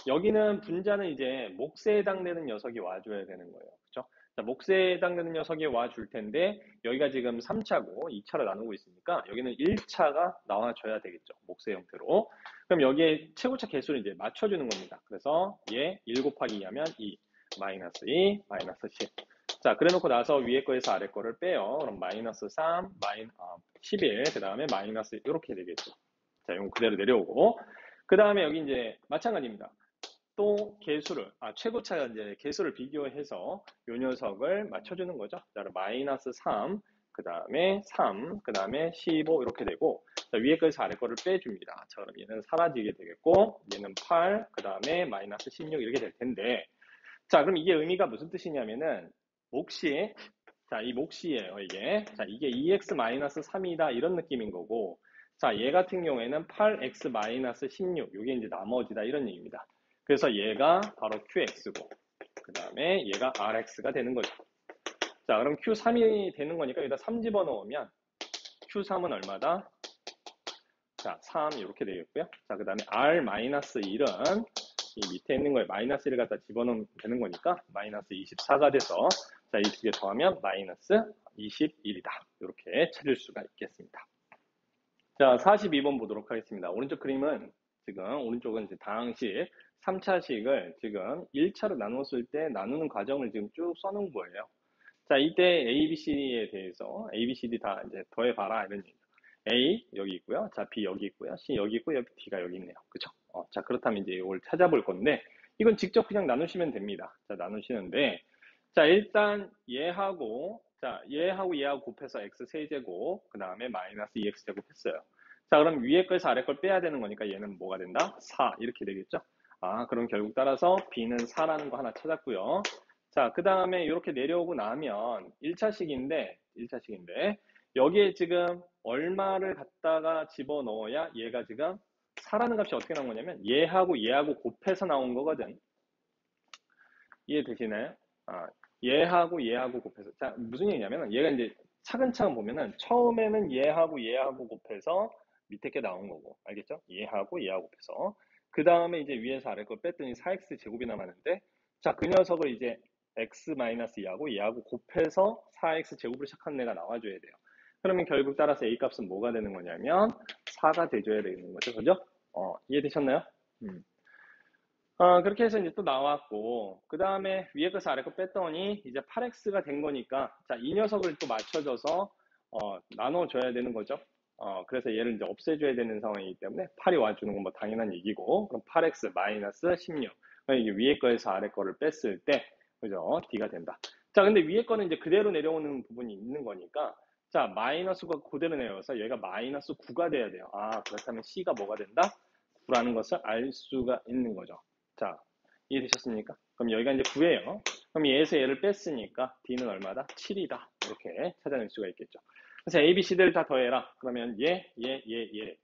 여기는 분자는 이제 몫에 해당되는 녀석이 와줘야 되는 거예요. 그렇죠? 자, 몫에 해당되는 녀석이 와줄 텐데 여기가 지금 3차고 2차로 나누고 있으니까 여기는 1차가 나와줘야 되겠죠. 몫의 형태로. 그럼 여기에 최고차 계수를 이제 맞춰주는 겁니다. 그래서 얘 1 곱하기 2 하면 2, 마이너스 2, 마이너스 10. 자, 그래 놓고 나서 위에 거에서 아래 거를 빼요. 그럼 마이너스 3, 11, 그 다음에 마이너스 이렇게 되겠죠. 자, 이거 그대로 내려오고. 그 다음에 여기 이제 마찬가지입니다. 또 개수를, 최고차 이제 개수를 비교해서 요 녀석을 맞춰주는 거죠. 자, 마이너스 3, 그 다음에 3, 그 다음에 15 이렇게 되고, 자, 위에 거에서 아래 거를 빼줍니다. 자, 그럼 얘는 사라지게 되겠고, 얘는 8, 그 다음에 마이너스 16 이렇게 될 텐데, 자, 그럼 이게 의미가 무슨 뜻이냐면은, 몫이, 자, 이 몫이에요, 이게. 자, 이게 2x-3이다, 이런 느낌인 거고, 자, 얘 같은 경우에는 8x-16, 이게 이제 나머지다, 이런 얘기입니다. 그래서 얘가 바로 QX고, 그 다음에 얘가 RX가 되는 거죠. 자, 그럼 Q3이 되는 거니까 여기다 3 집어넣으면, Q3은 얼마다? 자, 3 이렇게 되겠고요. 자, 그 다음에 R-1은 이 밑에 있는 거에 마이너스 1을 갖다 집어넣으면 되는 거니까 마이너스 24가 돼서 자, 이 두 개 더하면 마이너스 21이다. 이렇게 찾을 수가 있겠습니다. 자, 42번 보도록 하겠습니다. 오른쪽 그림은 지금 오른쪽은 이제 다항식 3차식을 지금 1차로 나눴을 때 나누는 과정을 지금 쭉 써놓은 거예요. 자, 이때 A, B, C에 대해서 A, B, C, D 다 이제 더해봐라 이런 얘기입니다. A 여기 있고요. 자, B 여기 있고요. C 여기 있고 여기 D가 여기 있네요. 그쵸? 자, 그렇다면 이제 이걸 찾아볼 건데 이건 직접 그냥 나누시면 됩니다. 자, 나누시는데 자, 일단 얘하고 얘하고 곱해서 x 세제곱 그 다음에 마이너스 2x제곱 했어요. 자, 그럼 위에 거에서 아래 걸 빼야 되는 거니까 얘는 뭐가 된다? 4 이렇게 되겠죠? 그럼 결국 따라서 B는 4라는 거 하나 찾았고요. 자, 그 다음에 이렇게 내려오고 나면 1차식인데 여기에 지금 얼마를 갖다가 집어넣어야 얘가 지금 4라는 값이 어떻게 나온 거냐면 얘하고 곱해서 나온 거거든. 이해되시나요? 얘하고 곱해서. 자, 무슨 얘기냐면 얘가 이제 차근차근 보면은 처음에는 얘하고 곱해서 밑에 게 나온 거고. 알겠죠? 얘하고 곱해서. 그 다음에 이제 위에서 아래 걸 뺐더니 4x 제곱이 남았는데 자, 그 녀석을 이제 x-2하고 얘하고 곱해서 4x 제곱으로 시작한 애가 나와줘야 돼요. 그러면 결국 따라서 a 값은 뭐가 되는 거냐면 4가 돼줘야 되는 거죠. 그죠? 이해되셨나요? 그렇게 해서 이제 또 나왔고, 그 다음에 위에 것을 아래 거 뺐더니 이제 8x가 된 거니까, 자, 이 녀석을 또 맞춰줘서, 나눠줘야 되는 거죠. 그래서 얘를 이제 없애줘야 되는 상황이기 때문에 8이 와주는 건 뭐 당연한 얘기고, 그럼 8x 마이너스 16. 이게 위에 거에서 아래 거를 뺐을 때, 그죠? D가 된다. 자, 근데 위에 거는 이제 그대로 내려오는 부분이 있는 거니까, 자, 마이너스가 그대로 내려와서 얘가 마이너스 9가 돼야 돼요. 그렇다면 C가 뭐가 된다? 9라는 것을 알 수가 있는 거죠. 자, 이해되셨습니까? 그럼 여기가 이제 9예요. 그럼 얘에서 얘를 뺐으니까 D는 얼마다? 7이다. 이렇게 찾아낼 수가 있겠죠. 그래서 A, B, C들을 다 더해라. 그러면 얘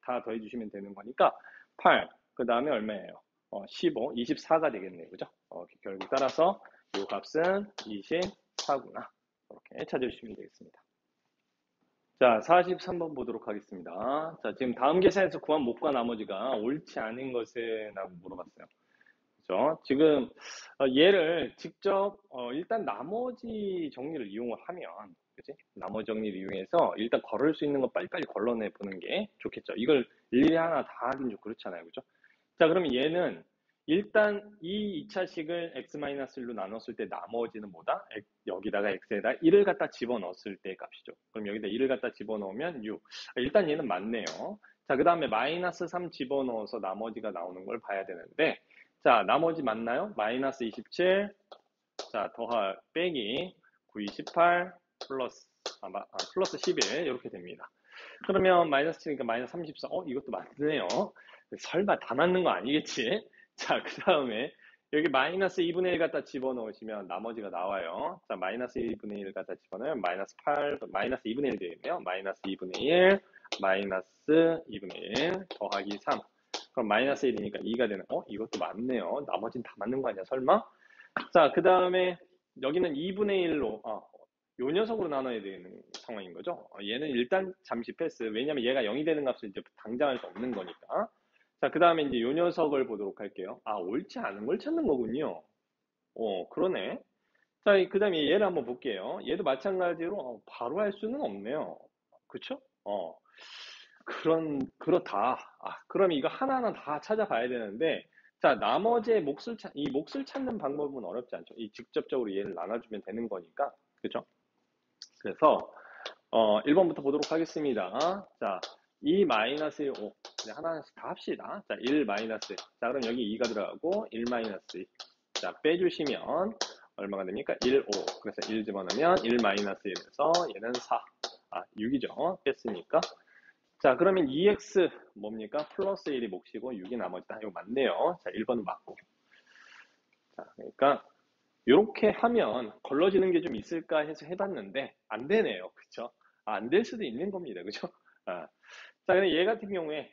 다 더해주시면 되는 거니까 8, 그 다음에 얼마예요? 15, 24가 되겠네요. 그죠? 결국 따라서 이 값은 24구나. 이렇게 찾아주시면 되겠습니다. 자, 43번 보도록 하겠습니다. 자, 지금 다음 계산에서 구한 목과 나머지가 옳지 않은 것을 라고 물어봤어요. 그죠? 지금 얘를 직접 일단 나머지 정리를 이용을 하면, 그치? 나머지 나머지 정리를 이용해서 일단 걸을 수 있는 거 빨리빨리 걸러내 보는 게 좋겠죠. 이걸 일일이 하나 다 하긴 좀 그렇잖아요. 그죠? 자, 그러면 얘는 일단 이 2차식을 x-1로 나눴을 때 나머지는 뭐다? 여기다가 x에다 1을 갖다 집어넣었을 때 값이죠. 그럼 여기다 1을 갖다 집어넣으면 6. 일단 얘는 맞네요. 자, 그 다음에 마이너스 3 집어넣어서 나머지가 나오는 걸 봐야 되는데, 자, 나머지 맞나요? 마이너스 27, 자, 빼기 9, 28, 플러스 11, 이렇게 됩니다. 그러면 마이너스 7이니까 마이너스 34, 이것도 맞네요. 설마 다 맞는 거 아니겠지? 자, 그 다음에 여기 마이너스 2분의 1 갖다 집어넣으시면 나머지가 나와요. 자, 마이너스 2분의 1 갖다 집어넣으면 마이너스 2분의 1 되겠네요. 마이너스 2분의 1, 마이너스 2분의 1 더하기 3. 그럼 마이너스 1이니까 2가 되는, 이것도 맞네요. 나머지는 다 맞는 거 아니야, 설마? 자, 그 다음에 여기는 2분의 1로, 요 녀석으로 나눠야 되는 상황인 거죠. 얘는 일단 잠시 패스. 왜냐면 얘가 0이 되는 값을 이제 당장 할 수 없는 거니까. 자, 그 다음에 이제 요 녀석을 보도록 할게요. 옳지 않은 걸 찾는 거군요. 그러네. 자, 그 다음에 얘를 한번 볼게요. 얘도 마찬가지로 바로 할 수는 없네요. 그쵸? 그렇다. 그럼 이거 하나하나 다 찾아봐야 되는데, 자, 나머지의 이 몫을 찾는 방법은 어렵지 않죠. 이 직접적으로 얘를 나눠주면 되는 거니까. 그죠? 그래서, 1번부터 보도록 하겠습니다. 자, 2 마이너스 1, 5. 하나씩 다 합시다. 자, 1 마이너스. 자, 그럼 여기 2가 들어가고, 1 마이너스 2. 자, 빼주시면, 얼마가 됩니까? 1, 5. 그래서 1 집어넣으면 1 마이너스 1에서 얘는 4. 6이죠. 뺐으니까. 자, 그러면 2x 뭡니까? 플러스 1이 몫이고 6이 나머지다. 이거 맞네요. 자, 1번은 맞고. 자, 그러니까 이렇게 하면 걸러지는 게 좀 있을까 해서 해봤는데 안 되네요. 그쵸? 안 될 수도 있는 겁니다. 그죠? 자, 그럼 얘 같은 경우에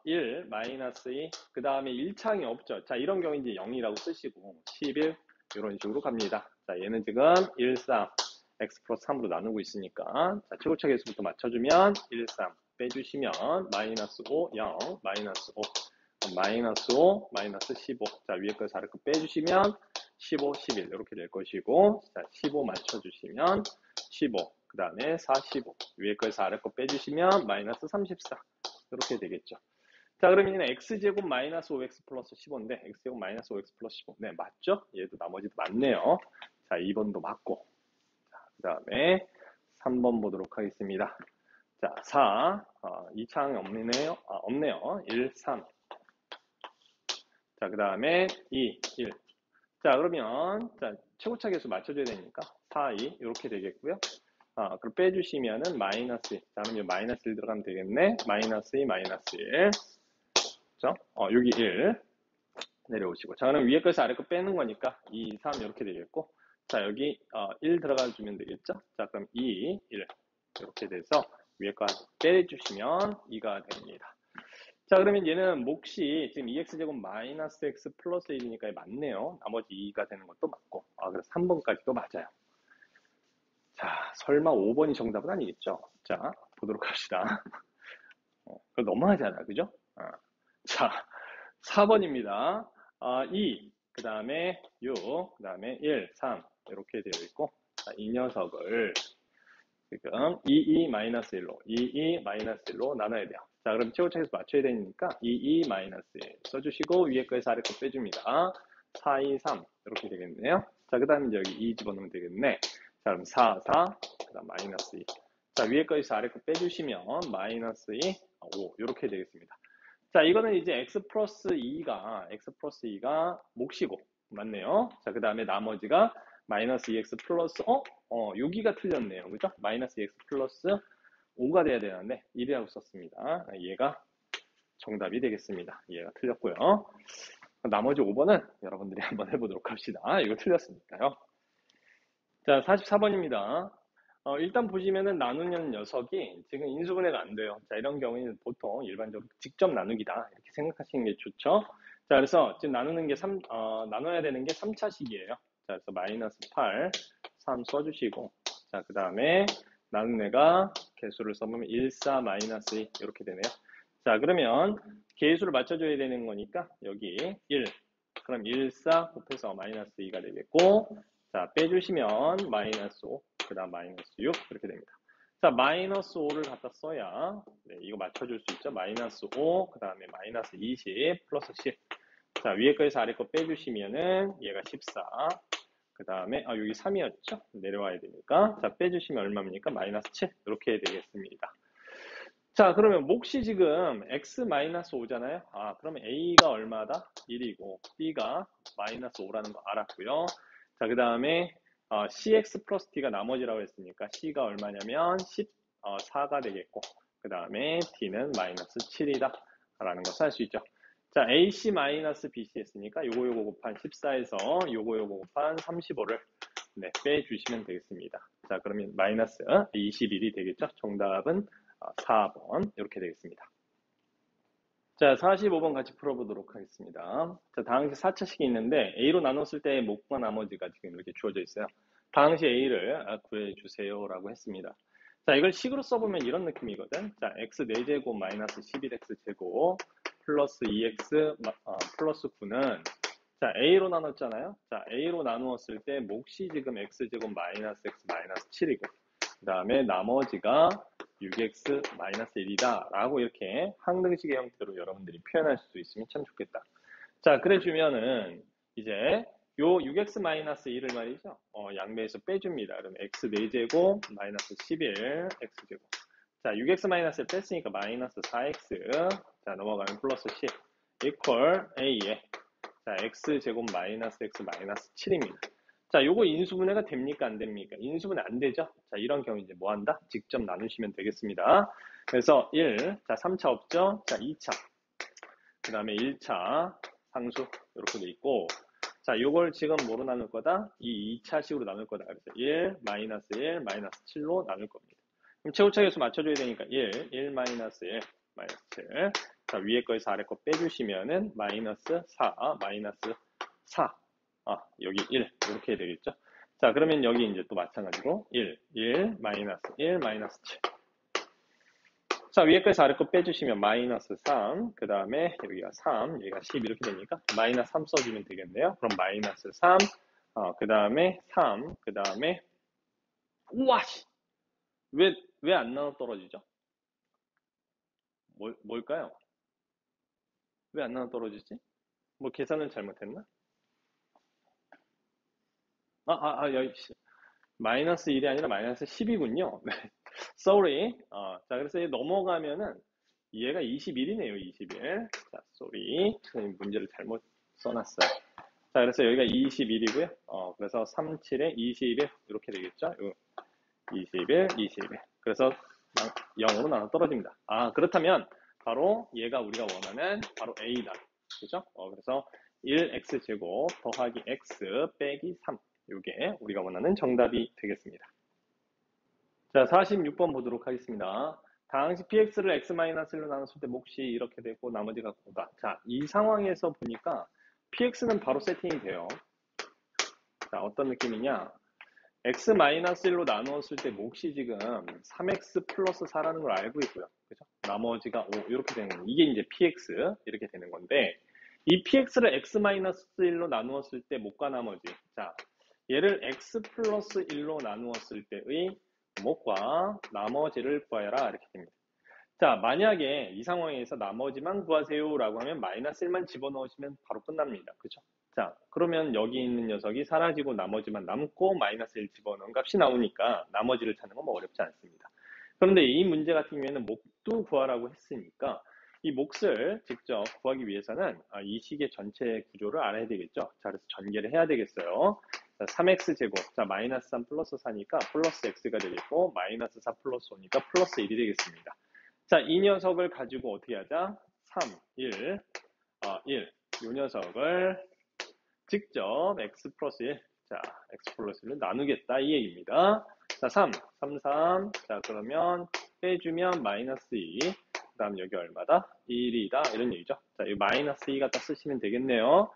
1, 마이너스 2, 그 다음에 1창이 없죠. 자, 이런 경우 이제 0이라고 쓰시고 11 이런 식으로 갑니다. 자, 얘는 지금 1, 3, x 플러스 3으로 나누고 있으니까 자, 최고차 계수부터 맞춰주면 1, 3 빼주시면 마이너스 5, 0, 마이너스 5, 마이너스 5, 마이너스 15. 자, 위에 거 아래 거 빼주시면 15, 11 이렇게 될 것이고, 자, 15 맞춰주시면 15, 그 다음에 45. 위에 거에서 아래 거 빼주시면 마이너스 34 이렇게 되겠죠. 자, 그러면 x제곱 마이너스 5x 플러스 15인데 x제곱 마이너스 5x 플러스 15. 네, 맞죠? 얘도 나머지도 맞네요. 자, 2번도 맞고. 자, 그 다음에 3번 보도록 하겠습니다. 자, 4, 2창이 없네요. 없네요. 1, 3. 자, 그 다음에 2, 1. 자, 그러면, 자, 최고차 계수 맞춰줘야 되니까 4, 2, 이렇게 되겠고요. 그럼 빼주시면은 마이너스 1. 자, 그럼 마이너스 1 들어가면 되겠네. 마이너스 2, 마이너스 1. 그죠? 여기 1. 내려오시고. 자, 그럼 위에 거에서 아래 거 빼는 거니까 2, 3 이렇게 되겠고. 자, 여기 1 들어가 주면 되겠죠? 자, 그럼 2, 1. 이렇게 돼서 위에 거 빼주시면 2가 됩니다. 자, 그러면 얘는 몫이 지금 2x제곱 마이너스 x 플러스 1이니까 맞네요. 나머지 2가 되는 것도 맞고. 그래서 3번까지도 맞아요. 자, 설마 5번이 정답은 아니겠죠? 자, 보도록 합시다. 그거 너무하잖아, 그죠? 자, 4번입니다. 2, 그 다음에 6, 그 다음에 1, 3 이렇게 되어 있고, 자, 이 녀석을 지금 2, 1로 나눠야 돼요. 자, 그럼 최고차에서 맞춰야 되니까 2, 1 써주시고 위에 거에서 아래 거 빼줍니다. 4, 2, 3 이렇게 되겠네요. 자, 그 다음에 여기 2 집어넣으면 되겠네. 자, 그럼 4, 4, 그 다음 마이너스 2. 자, 위에 거에서 아래 거 빼주시면 마이너스 2, 5 이렇게 되겠습니다. 자, 이거는 이제 x 플러스 2가 몫이고 맞네요. 자, 그 다음에 나머지가 마이너스 2x 플러스 여기가 틀렸네요. 그죠? 마이너스 2x 플러스 5가 돼야 되는데 1이라고 썼습니다. 얘가 정답이 되겠습니다. 얘가 틀렸고요. 나머지 5번은 여러분들이 한번 해보도록 합시다. 이거 틀렸으니까요. 자, 44번입니다. 일단 보시면은 나누는 녀석이 지금 인수분해가 안 돼요. 자, 이런 경우에는 보통 일반적으로 직접 나누기다 이렇게 생각하시는 게 좋죠. 자, 그래서 지금 나누는 게 나눠야 되는 게 3차식이에요. 자, 그래서 마이너스 8, 3 써주시고, 자, 그 다음에 나눈 애가 개수를 써보면 1, 4, 마이너스 2 이렇게 되네요. 자, 그러면 개수를 맞춰줘야 되는 거니까 여기 1, 그럼 1, 4 곱해서 마이너스 2가 되겠고, 자, 빼주시면 마이너스 5, 그 다음 마이너스 6 이렇게 됩니다. 자, 마이너스 5를 갖다 써야, 네, 이거 맞춰줄 수 있죠? 마이너스 5, 그 다음에 마이너스 20, 플러스 10. 자, 위에 거에서 아래 거 빼주시면은 얘가 14. 그 다음에, 여기 3이었죠? 내려와야 되니까. 자, 빼주시면 얼마입니까? 마이너스 7. 이렇게 되겠습니다. 자, 그러면 몫이 지금 x-5잖아요. 그러면 a가 얼마다? 1이고, b가 마이너스 5라는 거 알았고요. 자, 그 다음에 cx 플러스 t가 나머지라고 했으니까 c가 얼마냐면 14가 되겠고, 그 다음에 t는 마이너스 7이다 라는 것을 알 수 있죠. 자, ac 마이너스 bc 했으니까 요거 곱한 14에서 요거 곱한 35를 네, 빼주시면 되겠습니다. 자, 그러면 마이너스 21이 되겠죠. 정답은 4번 이렇게 되겠습니다. 자, 45번 같이 풀어보도록 하겠습니다. 자, 당시 4차식이 있는데 A로 나눴을 때 목과 나머지가 지금 이렇게 주어져 있어요. 당시 A를 구해주세요 라고 했습니다. 자, 이걸 식으로 써보면 이런 느낌이거든. 자, x 4제곱 마이너스 11x제곱 플러스 2x 플러스 9는 자, A로 나눴잖아요. 자, A로 나누었을 때 몫이 지금 x제곱 마이너스 x 마이너스 7이고 그 다음에 나머지가 6x-1이다 라고 이렇게 항등식의 형태로 여러분들이 표현할 수 있으면 참 좋겠다. 자, 그래 주면은 이제 요 6x-1을 말이죠. 양배에서 빼줍니다. 그럼 x 4제곱 마이너스 11 x제곱. 자, 6x-를 뺐으니까 마이너스 4x. 자, 넘어가면 플러스 10 이퀄 a에 자, x제곱 마이너스 x 마이너스 7입니다. 자, 요거 인수분해가 됩니까? 안 됩니까? 인수분해 안 되죠? 자, 이런 경우 이제 뭐 한다? 직접 나누시면 되겠습니다. 그래서 1, 자, 3차 없죠? 자, 2차. 그 다음에 1차 상수, 이렇게 돼 있고, 자, 요걸 지금 뭐로 나눌 거다? 이 2차식으로 나눌 거다. 그래서 1, 마이너스 1, 마이너스 7로 나눌 겁니다. 그럼 최고차계수 맞춰줘야 되니까 1, 1 마이너스 1, 마이너스 7. 자, 위에 거에서 아래 거 빼주시면은 마이너스 4, 마이너스 4. 여기 1 이렇게 되겠죠. 자, 그러면 여기 이제 또 마찬가지로 1, 1, 마이너스 1, 마이너스 7. 자, 위에 거에서 아래 거 빼주시면 마이너스 3, 그 다음에 여기가 3, 여기가 10 이렇게 되니까 마이너스 3 써주면 되겠네요. 그럼 마이너스 3, 그 다음에 3, 그 다음에 우와, 왜 안 나눠 떨어지죠? 뭘까요? 왜 안 나눠 떨어지지? 뭐 계산을 잘못했나? 여기 마이너스 1이 아니라 마이너스 10이군요. sorry. 자, 그래서 넘어가면은 얘가 21이네요. 21. 자, sorry. 문제를 잘못 써놨어요. 자, 그래서 여기가 21이고요. 그래서 37에 21 이렇게 되겠죠. 21, 21. 그래서 0으로 나눠 떨어집니다. 그렇다면 바로 얘가 우리가 원하는 바로 A다. 그죠? 그래서 1x제곱 더하기 x 빼기 3. 이게 우리가 원하는 정답이 되겠습니다. 자, 46번 보도록 하겠습니다. 당시 px를 x-1로 나눴을 때 몫이 이렇게 되고 나머지가 9다. 자, 이 상황에서 보니까 px는 바로 세팅이 돼요. 자, 어떤 느낌이냐? x-1로 나누었을 때 몫이 지금 3x 플러스 4라는 걸 알고 있고요. 그죠? 나머지가 5 이렇게 되는 거예요. 이게 이제 px 이렇게 되는 건데 이 px를 x-1로 나누었을 때 몫과 나머지. 자, 얘를 x 플러스 1로 나누었을 때의 몫과 나머지를 구하여라 이렇게 됩니다. 자, 만약에 이 상황에서 나머지만 구하세요 라고 하면 마이너스 1만 집어넣으시면 바로 끝납니다. 그죠? 자, 그러면 여기 있는 녀석이 사라지고 나머지만 남고 마이너스 1 집어넣은 값이 나오니까 나머지를 찾는 건 뭐 어렵지 않습니다. 그런데 이 문제 같은 경우에는 몫도 구하라고 했으니까 이 몫을 직접 구하기 위해서는 이 식의 전체 구조를 알아야 되겠죠. 자, 그래서 전개를 해야 되겠어요. 자, 3x제곱, 자, 마이너스 3 플러스 4니까 플러스 x가 되겠고 마이너스 4 플러스 5니까 플러스 1이 되겠습니다. 자, 이 녀석을 가지고 어떻게 하자? 3, 1, 1. 이 녀석을 직접 x 플러스 1, 자, x 플러스 1을 나누겠다 이 얘기입니다. 자, 3, 3, 3. 자, 그러면 빼주면 마이너스 2. 그 다음 여기 얼마다? 1이다. 이런 얘기죠. 자, 이 마이너스 2 갖다 쓰시면 되겠네요.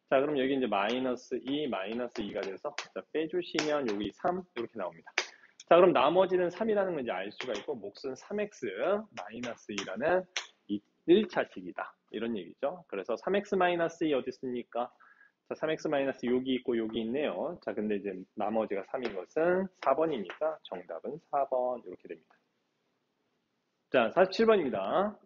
자, 그럼 여기 이제 마이너스 2, 마이너스 2가 돼서 자, 빼주시면 여기 3 이렇게 나옵니다. 자, 그럼 나머지는 3이라는 건 이제 알 수가 있고 몫은 3x 마이너스 2라는 1차식이다. 이런 얘기죠. 그래서 3x 마이너스 2 어디 있습니까? 자, 3x 여기 있고 여기 있네요. 자, 근데 이제 나머지가 3인 것은 4번이니까 정답은 4번 이렇게 됩니다. 자, 47번입니다.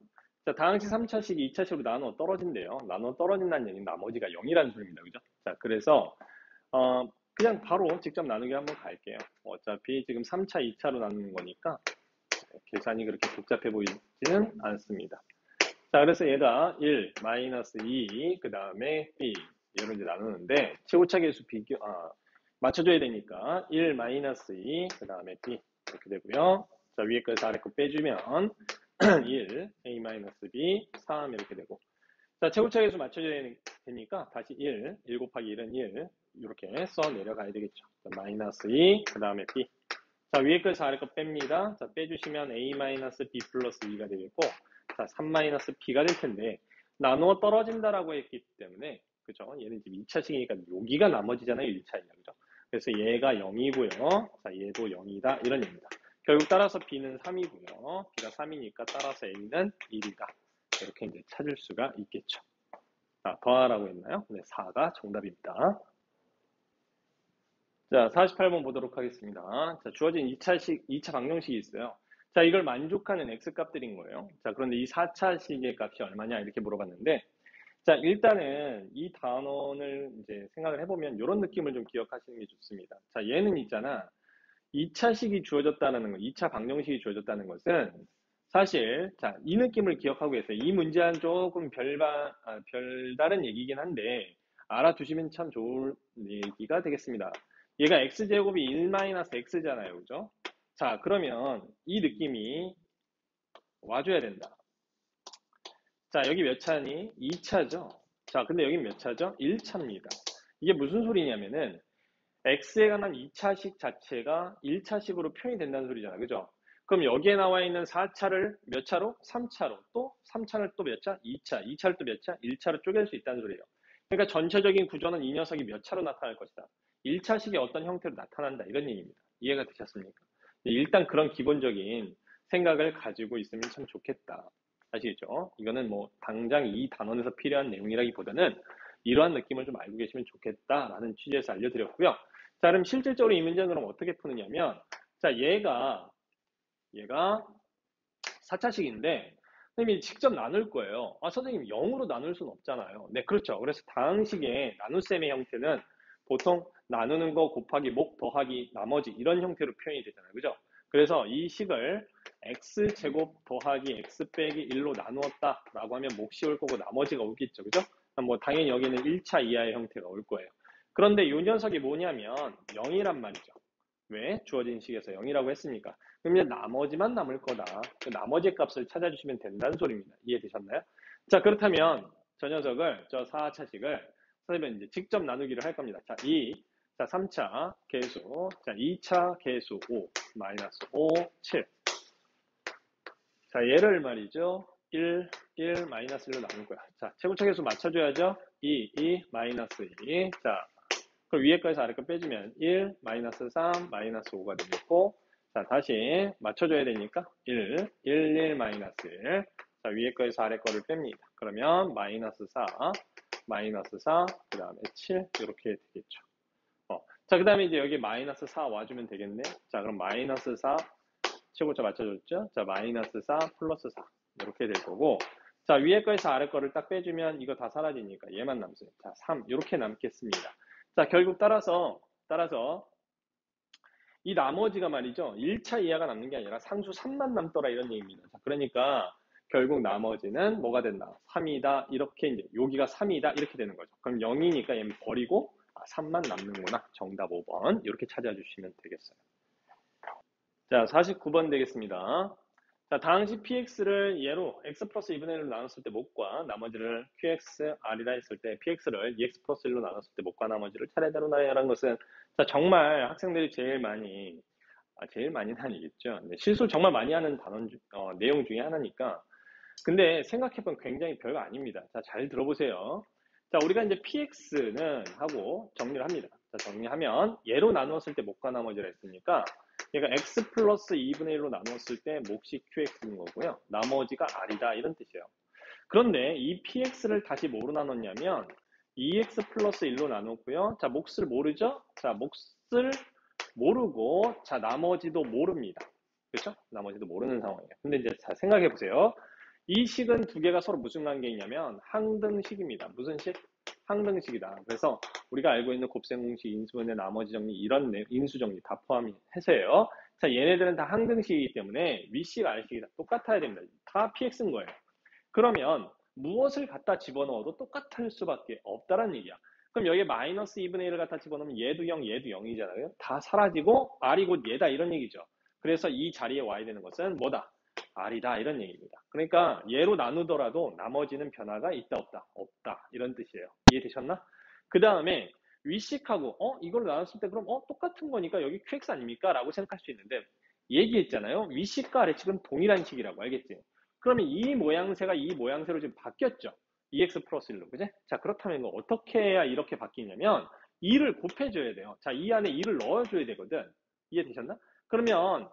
자, 다항식 3차식 2차식으로 나누어 떨어진대요. 나누어 떨어진다는 얘기는 나머지가 0이라는 소리입니다. 그죠? 자, 그래서 그냥 바로 직접 나누기 한번 갈게요. 어차피 지금 3차, 2차로 나누는 거니까 계산이 그렇게 복잡해 보이지는 않습니다. 자, 그래서 얘가 1, 마이너스 2, 그 다음에 b 얘로 이제 나누는데 최고차 계수 맞춰줘야 되니까 1, 마이너스 2, 그 다음에 b 이렇게 되고요. 자, 위에 거에서 아래 거 빼주면 1, a 마이너스 b, 3 이렇게 되고, 자, 최고차 계수 맞춰줘야 되니까 다시 1 곱하기 1은 1 이렇게 써 내려가야 되겠죠. 자, 마이너스 2, 그 다음에 b. 자, 위에 거에서 아래 거 뺍니다. 자, 빼주시면 a 마이너스 b 플러스 2가 되겠고, 자, 3 마이너스 b가 될 텐데 나누어 떨어진다라고 했기 때문에, 그죠? 얘는 지금 2차식이니까 여기가 나머지잖아요. 1차이냐, 그죠? 그래서 얘가 0이고요. 자, 얘도 0이다 이런 얘기입니다. 결국 따라서 b는 3이고요. b가 3이니까 따라서 a는 1이다. 이렇게 이제 찾을 수가 있겠죠. 자, 더하라고 했나요? 네, 4가 정답입니다. 자, 48번 보도록 하겠습니다. 자, 주어진 2차 방정식이 있어요. 자, 이걸 만족하는 x값들인 거예요. 자, 그런데 이 4차식의 값이 얼마냐 이렇게 물어봤는데, 자, 일단은 이 단원을 이제 생각을 해보면 이런 느낌을 좀 기억하시는 게 좋습니다. 자, 얘는 있잖아. 2차식이 주어졌다는 거, 2차 방정식이 주어졌다는 것은 사실, 자, 이 느낌을 기억하고 계세요. 이 문제와는 조금 별다른 얘기긴 한데, 알아두시면 참 좋은 얘기가 되겠습니다. 얘가 x제곱이 1-x잖아요. 그죠? 자, 그러면 이 느낌이 와줘야 된다. 자, 여기 몇 차니? 2차죠. 자, 근데 여기 몇 차죠? 1차입니다. 이게 무슨 소리냐면은 x에 관한 2차식 자체가 1차식으로 표현이 된다는 소리잖아. 그죠? 그럼 여기에 나와 있는 4차를 몇 차로? 3차로. 또 3차를 또 몇 차? 2차. 2차를 또 몇 차? 1차로 쪼갤 수 있다는 소리예요. 그러니까 전체적인 구조는 이 녀석이 몇 차로 나타날 것이다. 1차식이 어떤 형태로 나타난다. 이런 얘기입니다. 이해가 되셨습니까? 일단 그런 기본적인 생각을 가지고 있으면 참 좋겠다. 아시겠죠? 이거는 뭐 당장 이 단원에서 필요한 내용이라기보다는 이러한 느낌을 좀 알고 계시면 좋겠다라는 취지에서 알려드렸고요. 자, 그럼 실질적으로 이 문제는 그럼 어떻게 푸느냐면, 자, 얘가 4차식인데, 선생님이 직접 나눌 거예요. 아, 선생님 0으로 나눌 수는 없잖아요. 네, 그렇죠. 그래서 다항식의 나눗셈의 형태는 보통 나누는 거 곱하기 목 더하기 나머지 이런 형태로 표현이 되잖아요. 그죠? 그래서 이 식을 x제곱 더하기 x 빼기 1로 나누었다 라고 하면 몫이 올 거고 나머지가 오겠죠. 그죠? 뭐 당연히 여기는 1차 이하의 형태가 올 거예요. 그런데 이 녀석이 뭐냐면 0이란 말이죠. 왜? 주어진 식에서 0이라고 했으니까. 그럼 이제 나머지만 남을 거다. 그 나머지 값을 찾아주시면 된다는 소리입니다. 이해되셨나요? 자, 그렇다면 저 녀석을, 저 4차식을 선생님은 이제 직접 나누기를 할 겁니다. 자, 자, 3차 계수, 자, 2차 계수 5, 마이너스 5, 7. 자, 얘를 말이죠. 1, 마이너스 1로 나눌 거야. 자, 최고차 계수 맞춰줘야죠. 2, 마이너스 2. 자, 그럼 위에 거에서 아래 거 빼주면 1, 마이너스 3, 마이너스 5가 되겠고, 자, 다시 맞춰줘야 되니까 1, 마이너스 1. 자, 위에 거에서 아래 거를 뺍니다. 그러면 마이너스 4, 그 다음에 7, 이렇게 되겠죠. 자, 그 다음에 이제 여기 마이너스 4 와주면 되겠네. 자, 그럼 마이너스 4, 최고차 맞춰줬죠? 자, 마이너스 4 플러스 4. 이렇게 될 거고, 자, 위에 거에서 아래 거를 딱 빼주면 이거 다 사라지니까 얘만 남습니다. 자, 3. 이렇게 남겠습니다. 자, 결국 따라서 이 나머지가 말이죠. 1차 이하가 남는 게 아니라 상수 3만 남더라 이런 얘기입니다. 자, 그러니까 결국 나머지는 뭐가 된다? 3이다. 이렇게 이제 여기가 3이다. 이렇게 되는 거죠. 그럼 0이니까 얘는 버리고 3만 남는구나. 정답 5번. 이렇게 찾아주시면 되겠어요. 자, 49번 되겠습니다. 자, 다항식 px를 얘로 x 플러스 2분의 1로 나눴을 때 목과 나머지를 qx, r이라 했을 때 px를 2x 플러스 1로 나눴을 때 목과 나머지를 차례대로 나열한 것은, 자, 정말 학생들이 제일 많이는 아니겠죠. 네, 실수를 정말 많이 하는 내용 중에 하나니까. 근데 생각해보면 굉장히 별거 아닙니다. 자, 잘 들어보세요. 자, 우리가 이제 px는 하고 정리를 합니다. 자, 정리하면 얘로 나누었을 때 목과 나머지를 했으니까 얘가 x 플러스 2분의 1로 나누었을 때 몫이 qx인 거고요. 나머지가 r이다 이런 뜻이에요. 그런데 이 px를 다시 뭐로 나눴냐면 2x 플러스 1로 나눴고요. 자, 몫을 모르죠? 자, 몫을 모르고, 자, 나머지도 모릅니다. 그렇죠? 나머지도 모르는 상황이에요. 근데 이제 자, 생각해 보세요. 이 식은 두 개가 서로 무슨 관계이냐면 항등식입니다. 무슨 식? 항등식이다. 그래서 우리가 알고 있는 곱셈 공식, 인수분해, 나머지 정리 이런 인수 정리 다 포함해서요. 자, 얘네들은 다 항등식이기 때문에 위식, 아래식이 다 똑같아야 됩니다. 다 px인 거예요. 그러면 무엇을 갖다 집어넣어도 똑같을 수밖에 없다는 얘기야. 그럼 여기에 마이너스 2분의 1을 갖다 집어넣으면 얘도 0, 얘도 0이잖아요. 다 사라지고 r이 곧 얘다 이런 얘기죠. 그래서 이 자리에 와야 되는 것은 뭐다? r이다 이런 얘기입니다. 그러니까 얘로 나누더라도 나머지는 변화가 있다 없다? 없다 이런 뜻이에요. 이해되셨나? 그 다음에 위식하고 이걸 나눴을 때 그럼 똑같은 거니까 여기 qx 아닙니까? 라고 생각할 수 있는데 얘기했잖아요. 위식과 아래식은 동일한 식이라고 알겠지? 그러면 이 모양새가 이 모양새로 지금 바뀌었죠. 2x 플러스 1로, 그지? 자, 그렇다면 이거 어떻게 해야 이렇게 바뀌냐면 2를 곱해줘야 돼요. 자, 이 안에 2를 넣어줘야 되거든. 이해되셨나? 그러면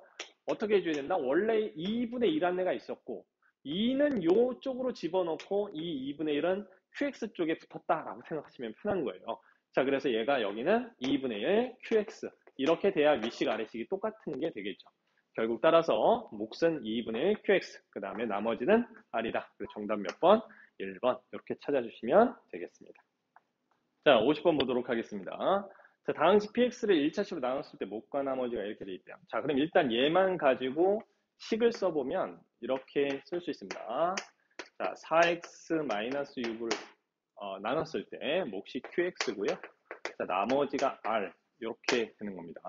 어떻게 해줘야 된다? 원래 2분의 1한 애가 있었고 2는 요쪽으로 집어넣고 이 2분의 1은 qx 쪽에 붙었다라고 생각하시면 편한 거예요. 자, 그래서 얘가 여기는 2분의 1 qx 이렇게 돼야 위식 아래식이 똑같은 게 되겠죠. 결국 따라서 몫은 2분의 1 qx 그 다음에 나머지는 r이다. 정답 몇 번? 1번 이렇게 찾아주시면 되겠습니다. 자, 50번 보도록 하겠습니다. 자, 다항식 px를 1차식으로 나눴을 때 몫과 나머지가 이렇게 돼 있대요. 자, 그럼 일단 얘만 가지고 식을 써보면 이렇게 쓸 수 있습니다. 자, 4x-6을 나눴을 때 몫이 qx고요. 자, 나머지가 r 이렇게 되는 겁니다.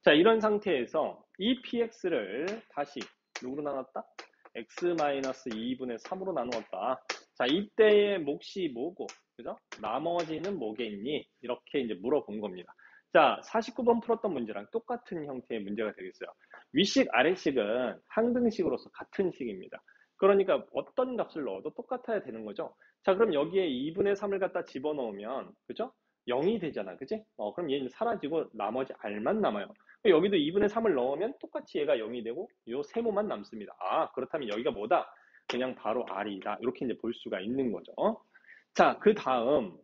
자, 이런 상태에서 이 px를 다시 누구로 나눴다? x-2분의 3으로 나누었다. 자, 이때의 몫이 뭐고, 그죠? 나머지는 뭐겠니? 이렇게 이제 물어본 겁니다. 자, 49번 풀었던 문제랑 똑같은 형태의 문제가 되겠어요. 위식, 아래식은 항등식으로서 같은 식입니다. 그러니까 어떤 값을 넣어도 똑같아야 되는 거죠. 자, 그럼 여기에 2분의 3을 갖다 집어넣으면, 그죠? 0이 되잖아, 그지? 그럼 얘는 사라지고 나머지 r만 남아요. 여기도 2분의 3을 넣으면 똑같이 얘가 0이 되고 요 세모만 남습니다. 아, 그렇다면 여기가 뭐다? 그냥 바로 r이다. 이렇게 이제 볼 수가 있는 거죠. 자, 그 다음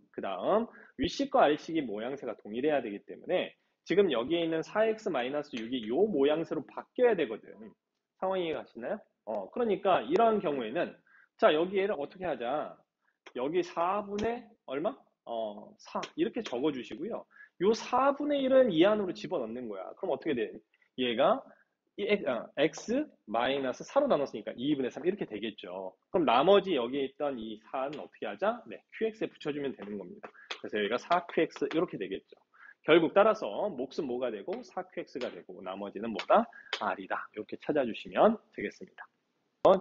윗식과 아랫식이 모양새가 동일해야 되기 때문에 지금 여기에 있는 4x-6이 요 모양새로 바뀌어야 되거든. 상황 이해 가시나요? 그러니까 이러한 경우에는 자, 여기에를 어떻게 하자? 여기 4분의 얼마? 4 이렇게 적어주시고요. 요 4분의 1은 이 안으로 집어넣는 거야. 그럼 어떻게 돼? 얘가 x 마이너스 4로 나눴으니까 2분의 3 이렇게 되겠죠. 그럼 나머지 여기에 있던 이 4는 어떻게 하자? 네, qx에 붙여주면 되는 겁니다. 그래서 여기가 4qx 이렇게 되겠죠. 결국 따라서 몫은 뭐가 되고 4qx가 되고 나머지는 뭐다? r이다. 이렇게 찾아주시면 되겠습니다.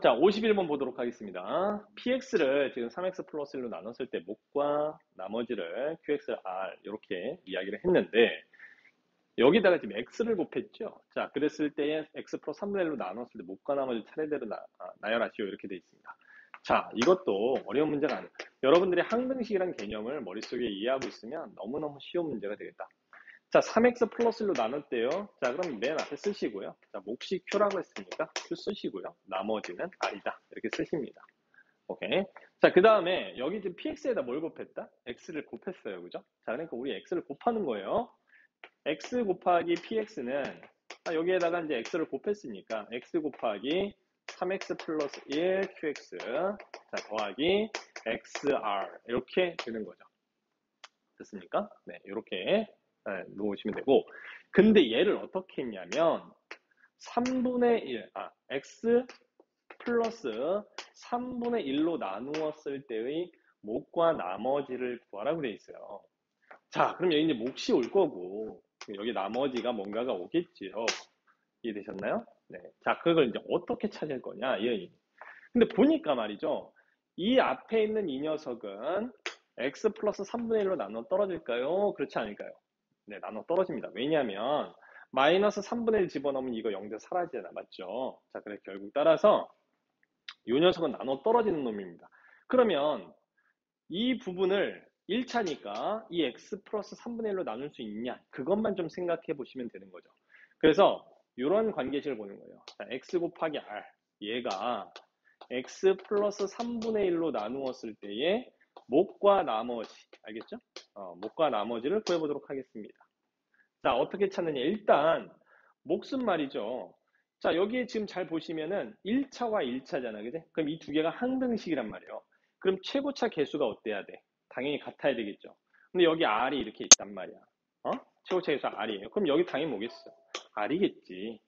자, 51번 보도록 하겠습니다. px를 지금 3x 플러스 1로 나눴을 때 몫과 나머지를 qx, r 이렇게 이야기를 했는데 여기다가 지금 x를 곱했죠. 자, 그랬을 때에 x 플러스 3분의 1로 나눴을 때 몫과 나머지 차례대로 나열하시오 이렇게 돼 있습니다. 자, 이것도 어려운 문제가 아니에요. 여러분들이 항등식이라는 개념을 머릿속에 이해하고 있으면 너무너무 쉬운 문제가 되겠다. 자, 3x 플러스 1로 나눴대요. 자, 그럼 맨 앞에 쓰시고요. 자, 몫이 q라고 했으니까 q 쓰시고요. 나머지는 r이다. 이렇게 쓰십니다. 오케이. 자, 그 다음에 여기 지금 px에다 뭘 곱했다? x를 곱했어요. 그죠? 자, 그러니까 우리 x를 곱하는 거예요. x 곱하기 px는 여기에다가 이제 x를 곱했으니까 x 곱하기 3x 플러스 1 qx 자, 더하기 xr 이렇게 되는 거죠. 됐습니까? 네, 이렇게 놓으시면 되고 근데 얘를 어떻게 했냐면 3분의 1 x 플러스 3분의 1로 나누었을 때의 몫과 나머지를 구하라고 되어 있어요. 자, 그럼 여기 이제 몫이 올 거고 여기 나머지가 뭔가가 오겠지요. 이해되셨나요? 네. 자, 그걸 이제 어떻게 찾을 거냐, 이 근데 보니까 말이죠. 이 앞에 있는 이 녀석은 x 플러스 3분의 1로 나눠 떨어질까요? 그렇지 않을까요? 네, 나눠 떨어집니다. 왜냐하면 마이너스 3분의 1 집어넣으면 이거 0대 사라지잖아. 맞죠? 자, 그래서 결국 따라서 이 녀석은 나눠 떨어지는 놈입니다. 그러면 이 부분을 1차니까 이 x 플러스 3분의 1로 나눌 수 있냐? 그것만 좀 생각해 보시면 되는 거죠. 그래서 이런 관계식을 보는 거예요. 자, x 곱하기 r 얘가 x 플러스 3분의 1로 나누었을 때의 목과 나머지, 알겠죠? 목과 나머지를 구해보도록 하겠습니다. 자, 어떻게 찾느냐? 일단, 목순 말이죠. 자, 여기에 지금 잘 보시면은 1차와 1차잖아, 그지? 그럼 이 두 개가 항등식이란 말이에요. 그럼 최고차 개수가 어때야 돼? 당연히 같아야 되겠죠. 근데 여기 R이 이렇게 있단 말이야. 최고차 개수 R이에요. 그럼 여기 당연히 뭐겠어? R이겠지.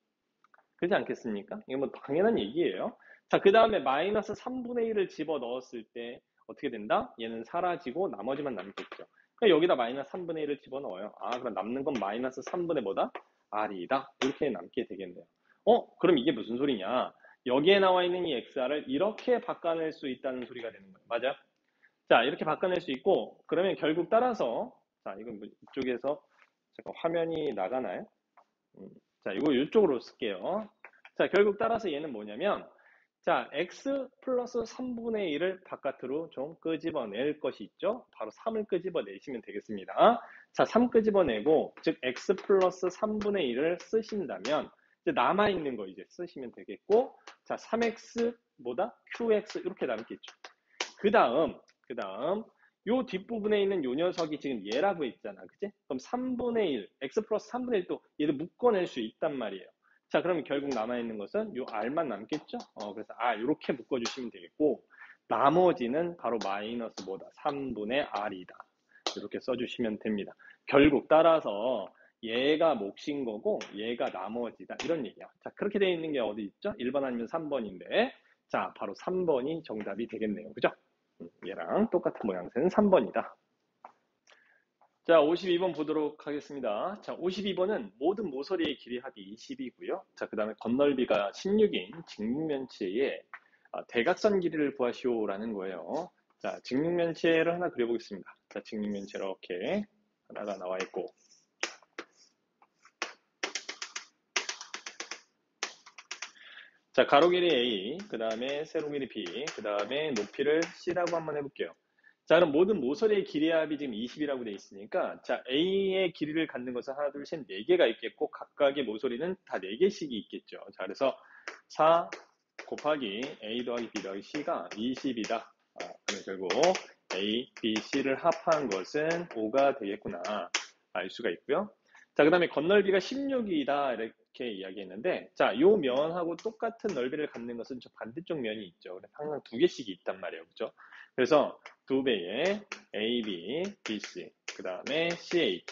그렇지 않겠습니까? 이건 뭐 당연한 얘기예요. 자, 그 다음에 마이너스 3분의 1을 집어 넣었을 때 어떻게 된다? 얘는 사라지고 나머지만 남겠죠. 그러니까 여기다 마이너스 3분의 1을 집어 넣어요. 그럼 남는 건 마이너스 3분의 뭐다? R이다. 이렇게 남게 되겠네요. 그럼 이게 무슨 소리냐? 여기에 나와 있는 이 XR을 이렇게 바꿔낼 수 있다는 소리가 되는 거예요. 맞아? 자, 이렇게 바꿔낼 수 있고, 그러면 결국 따라서, 자, 이건 뭐 이쪽에서, 잠깐 화면이 나가나요? 자, 이거 이쪽으로 쓸게요. 자, 결국 따라서 얘는 뭐냐면, 자, x 플러스 3분의 1을 바깥으로 좀 끄집어낼 것이 있죠? 바로 3을 끄집어내시면 되겠습니다. 자, 3 끄집어내고, 즉, x 플러스 3분의 1을 쓰신다면, 이제 남아있는 거 이제 쓰시면 되겠고, 자, 3x 보다 qx 이렇게 남겠죠. 그 다음, 요 뒷부분에 있는 요 녀석이 지금 얘라고 했잖아. 그치? 그럼 3분의 1, x 플러스 3분의 1도 얘를 묶어낼 수 있단 말이에요. 자, 그러면 결국 남아있는 것은 요 r만 남겠죠? 그래서 이렇게 묶어주시면 되겠고, 나머지는 바로 마이너스 뭐다? 3분의 r이다. 이렇게 써주시면 됩니다. 결국 따라서 얘가 몫인 거고, 얘가 나머지다. 이런 얘기야. 자, 그렇게 되어 있는 게 어디 있죠? 1번 아니면 3번인데, 자, 바로 3번이 정답이 되겠네요. 그죠? 얘랑 똑같은 모양새는 3번이다. 자, 52번 보도록 하겠습니다. 자, 52번은 모든 모서리의 길이 합이 20이고요. 자, 그 다음에 건널비가 16인 직육면체의 대각선 길이를 구하시오라는 거예요. 자, 직육면체를 하나 그려보겠습니다. 자, 직육면체 이렇게 하나가 나와 있고, 자, 가로 길이 A, 그 다음에 세로 길이 B, 그 다음에 높이를 C라고 한번 해볼게요. 자, 그럼 모든 모서리의 길이 합이 지금 20이라고 되어 있으니까, 자, A의 길이를 갖는 것은 하나, 둘, 셋, 4개가 있겠고, 각각의 모서리는 다 4개씩이 있겠죠. 자, 그래서 4 곱하기 A 더하기 B 더하기 C가 20이다. 그럼 결국 A, B, C를 합한 것은 5가 되겠구나. 알 수가 있고요. 자, 그 다음에 건널비가 16이다. 이렇게 이야기했는데, 자, 요 면하고 똑같은 넓이를 갖는 것은 저 반대쪽 면이 있죠. 그래서 항상 2개씩이 있단 말이에요. 그죠? 그래서 2배의 AB, BC, 그 다음에 CA.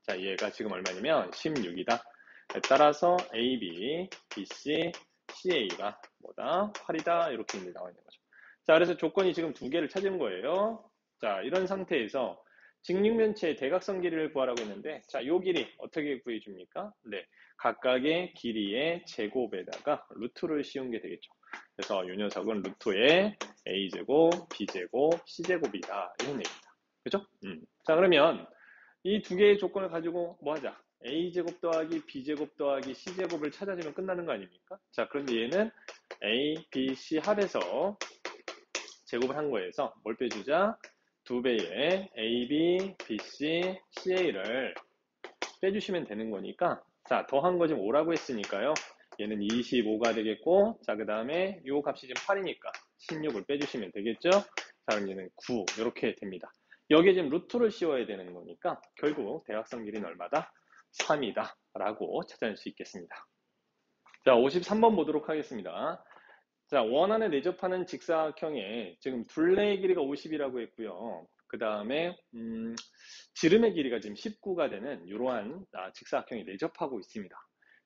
자, 얘가 지금 얼마냐면 16이다. 따라서 AB, BC, CA가 뭐다? 8이다. 이렇게 나와 있는 거죠. 자, 그래서 조건이 지금 2개를 찾은 거예요. 자, 이런 상태에서 직육면체의 대각선 길이를 구하라고 했는데, 자, 요 길이 어떻게 구해줍니까? 네, 각각의 길이의 제곱에다가 루트를 씌운 게 되겠죠. 그래서 이 녀석은 루트의 a제곱, b제곱, c제곱이다. 이런 얘기입니다. 그죠? 자, 그러면 이 두 개의 조건을 가지고 뭐 하자? a제곱 더하기 b제곱 더하기 c제곱을 찾아주면 끝나는 거 아닙니까? 자, 그런데 얘는 a, b, c 합해서 제곱을 한 거에서 뭘 빼주자? 2배의 AB, BC, CA를 빼주시면 되는 거니까, 자, 더한 거 지금 5라고 했으니까요. 얘는 25가 되겠고, 자, 그 다음에 요 값이 지금 8이니까 16을 빼주시면 되겠죠? 자, 그럼 얘는 9, 이렇게 됩니다. 여기에 지금 루트를 씌워야 되는 거니까, 결국 대각선 길이는 얼마다? 3이다. 라고 찾아낼 수 있겠습니다. 자, 53번 보도록 하겠습니다. 자, 원안에 내접하는 직사각형에 지금 둘레의 길이가 50이라고 했고요. 그 다음에 지름의 길이가 지금 19가 되는 이러한 직사각형이 내접하고 있습니다.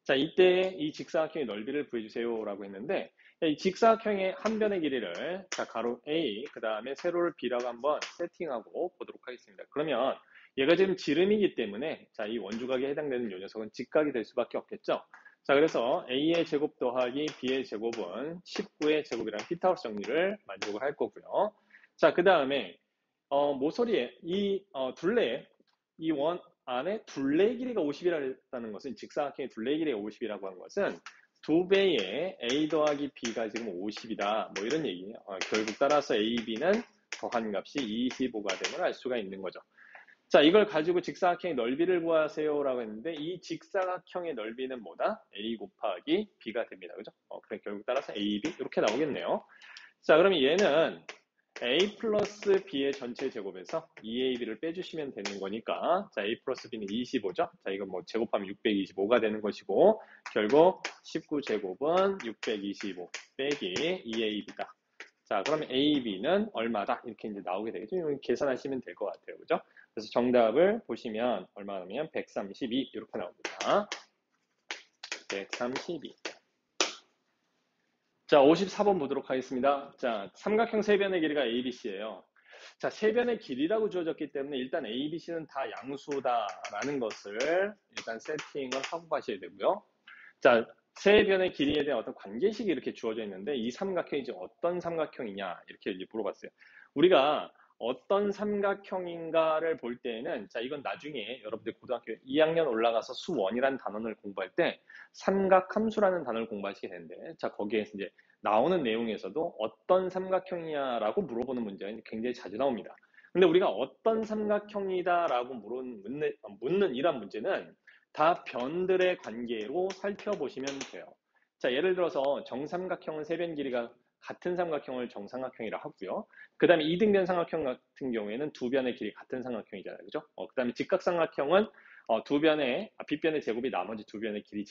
자, 이때 이 직사각형의 넓이를 구해주세요라고 했는데, 이 직사각형의 한 변의 길이를 자, 가로 A, 그 다음에 세로를 B라고 한번 세팅하고 보도록 하겠습니다. 그러면 얘가 지금 지름이기 때문에 자, 이 원주각에 해당되는 이 녀석은 직각이 될 수밖에 없겠죠. 자, 그래서 A의 제곱 더하기 B의 제곱은 19의 제곱이랑 피타고라스 정리를 만족을 할 거고요. 자, 그 다음에 모서리에 이 둘레, 이 원 안에 둘레의 길이가 50이라는 것은 직사각형의 둘레의 길이가 50이라고 한 것은 2배의 A 더하기 B가 지금 50이다. 뭐 이런 얘기예요. 결국 따라서 A, B는 더한 값이 25가 됨을 알 수가 있는 거죠. 자, 이걸 가지고 직사각형의 넓이를 구하세요라고 했는데 이 직사각형의 넓이는 뭐다? A 곱하기 B가 됩니다. 그죠? 그래 결국 따라서 A, B 이렇게 나오겠네요. 자, 그러면 얘는 A 플러스 B의 전체 제곱에서 2AB를 빼주시면 되는 거니까, 자, A 플러스 B는 25죠? 자, 이건 뭐 제곱하면 625가 되는 것이고, 결국 19제곱은 625 빼기 2AB다. 자, 그러면 AB는 얼마다? 이렇게 이제 나오게 되겠죠? 이거 계산하시면 될 것 같아요. 그죠? 그래서 정답을 보시면 얼마냐면 132 이렇게 나옵니다. 132. 자, 54번 보도록 하겠습니다. 자, 삼각형 세변의 길이가 ABC예요. 자, 세변의 길이라고 주어졌기 때문에 일단 ABC는 다 양수다라는 것을 일단 세팅을 하고 가셔야 되고요. 자, 세변의 길이에 대한 어떤 관계식이 이렇게 주어져 있는데 이 삼각형이 이제 어떤 삼각형이냐 이렇게 이제 물어봤어요. 우리가 어떤 삼각형인가를 볼 때에는 자, 이건 나중에 여러분들 고등학교 2학년 올라가서 수원이라는 단원을 공부할 때 삼각함수라는 단어를 공부하시게 되는데 자, 거기에서 이제 나오는 내용에서도 어떤 삼각형이냐라고 물어보는 문제가 굉장히 자주 나옵니다. 근데 우리가 어떤 삼각형이다라고 묻는 이런 문제는 다 변들의 관계로 살펴보시면 돼요. 자, 예를 들어서 정삼각형은 세변 길이가 같은 삼각형을 정삼각형이라 하고요. 그 다음에 이등변 삼각형 같은 경우에는 두 변의 길이 같은 삼각형이잖아요. 그죠? 그 다음에 직각삼각형은 두 변의, 빗변의 제곱이 나머지 두 변의 길이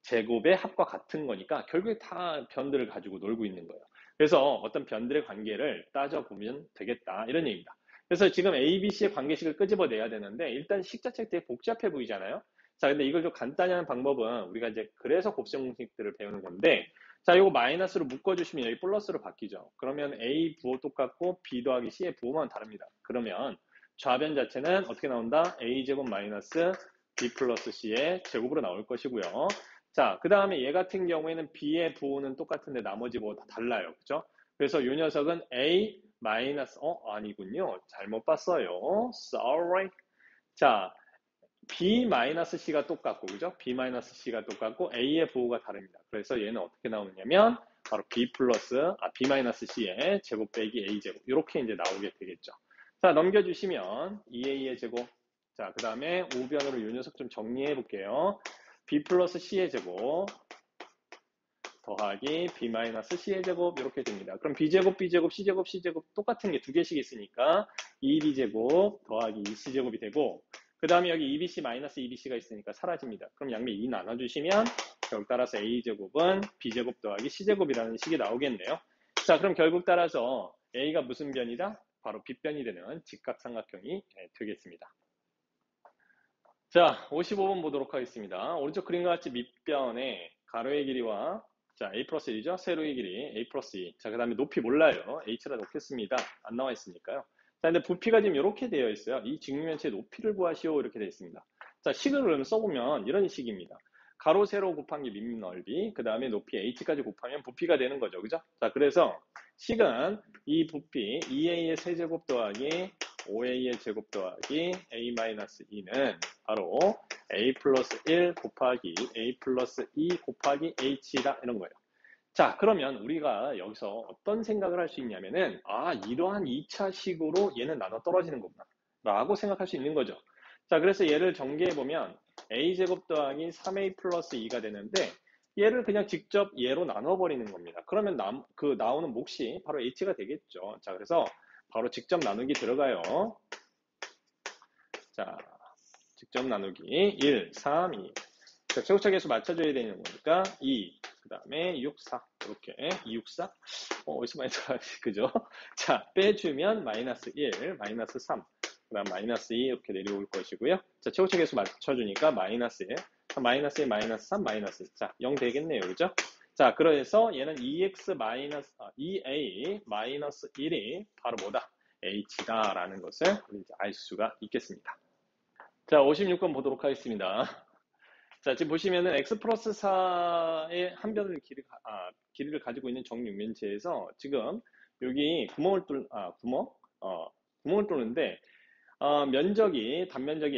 제곱의 합과 같은 거니까 결국에 다 변들을 가지고 놀고 있는 거예요. 그래서 어떤 변들의 관계를 따져보면 되겠다. 이런 얘기입니다. 그래서 지금 A, B, C의 관계식을 끄집어내야 되는데 일단 식 자체가 되게 복잡해 보이잖아요. 자, 근데 이걸 좀 간단히 하는 방법은 우리가 이제 그래서 곱셈 공식들을 배우는 건데 자, 이거 마이너스로 묶어주시면 여기 플러스로 바뀌죠. 그러면 A 부호 똑같고 B 더하기 C의 부호만 다릅니다. 그러면 좌변 자체는 어떻게 나온다? A제곱 마이너스 B 플러스 C의 제곱으로 나올 것이고요. 자, 그 다음에 얘 같은 경우에는 B의 부호는 똑같은데 나머지 부호 다 달라요. 그죠? 그래서 이 녀석은 A 마이너스, 아니군요. 잘못 봤어요. Sorry. 자, B-C가 똑같고, 그죠? B-C가 똑같고, A의 부호가 다릅니다. 그래서 얘는 어떻게 나오냐면, 바로 B-C의 제곱 빼기 A제곱. 이렇게 이제 나오게 되겠죠. 자, 넘겨주시면, 2A의 제곱. 자, 그 다음에 우변으로 이 녀석 좀 정리해 볼게요. B 플러스 C의 제곱. 더하기 B-C의 제곱. 이렇게 됩니다. 그럼 B제곱, B제곱, C제곱, C제곱 똑같은 게 두 개씩 있으니까 2B제곱 더하기 2C제곱이 되고, 그 다음에 여기 EBC 마이너스 EBC가 있으니까 사라집니다. 그럼 양면 2 나눠주시면 결국 따라서 A제곱은 B제곱 더하기 C제곱이라는 식이 나오겠네요. 자, 그럼 결국 따라서 A가 무슨 변이다? 바로 빗변이 되는 직각삼각형이 되겠습니다. 자, 55번 보도록 하겠습니다. 오른쪽 그림과 같이 밑변에 가로의 길이와 자, A 플러스 1이죠? 세로의 길이 A 플러스 2. 자, 그 다음에 높이 몰라요. H라 놓겠습니다. 안 나와 있으니까요. 자, 근데 부피가 지금 이렇게 되어 있어요. 이 직면체의 높이를 구하시오. 이렇게 되어 있습니다. 자, 식을 그럼 써보면 이런 식입니다. 가로, 세로 곱한 게 밑 넓이, 그 다음에 높이 H까지 곱하면 부피가 되는 거죠. 그죠? 자, 그래서 식은 이 부피 2A의 세제곱 더하기 5A의 제곱 더하기 A-2는 바로 A 플러스 1 곱하기 A 플러스 2 곱하기 H다 이런 거예요. 자, 그러면 우리가 여기서 어떤 생각을 할 수 있냐면은 이러한 2차식으로 얘는 나눠 떨어지는 거구나 라고 생각할 수 있는 거죠. 자, 그래서 얘를 전개해보면 A제곱 더하기 3A 플러스 2가 되는데 얘를 그냥 직접 얘로 나눠버리는 겁니다. 그러면 나오는 몫이 바로 H가 되겠죠. 자, 그래서 바로 직접 나누기 들어가요. 자, 직접 나누기 1, 3, 2. 자, 최고차 계수 맞춰줘야 되는 거니까 2, 그 다음에 6, 4 이렇게 2, 6, 4 어디서 많이 들어가지 그죠? 자, 빼주면 마이너스 1, 마이너스 3, 그 다음 마이너스 2 이렇게 내려올 것이고요. 자, 최고차 계수 맞춰주니까 마이너스 1, 마이너스 1, 마이너스 3, 마이너스 1. 자, 0 되겠네요. 그죠? 자, 그래서 얘는 2A 마이너스 1이 바로 뭐다? H다라는 것을 이제 알 수가 있겠습니다. 자, 56번 보도록 하겠습니다. 자, 지금 보시면은 x 플러스 4의 한 변의 길이를 가지고 있는 정육면체에서 지금 여기 구멍을 뚫는데, 단면적이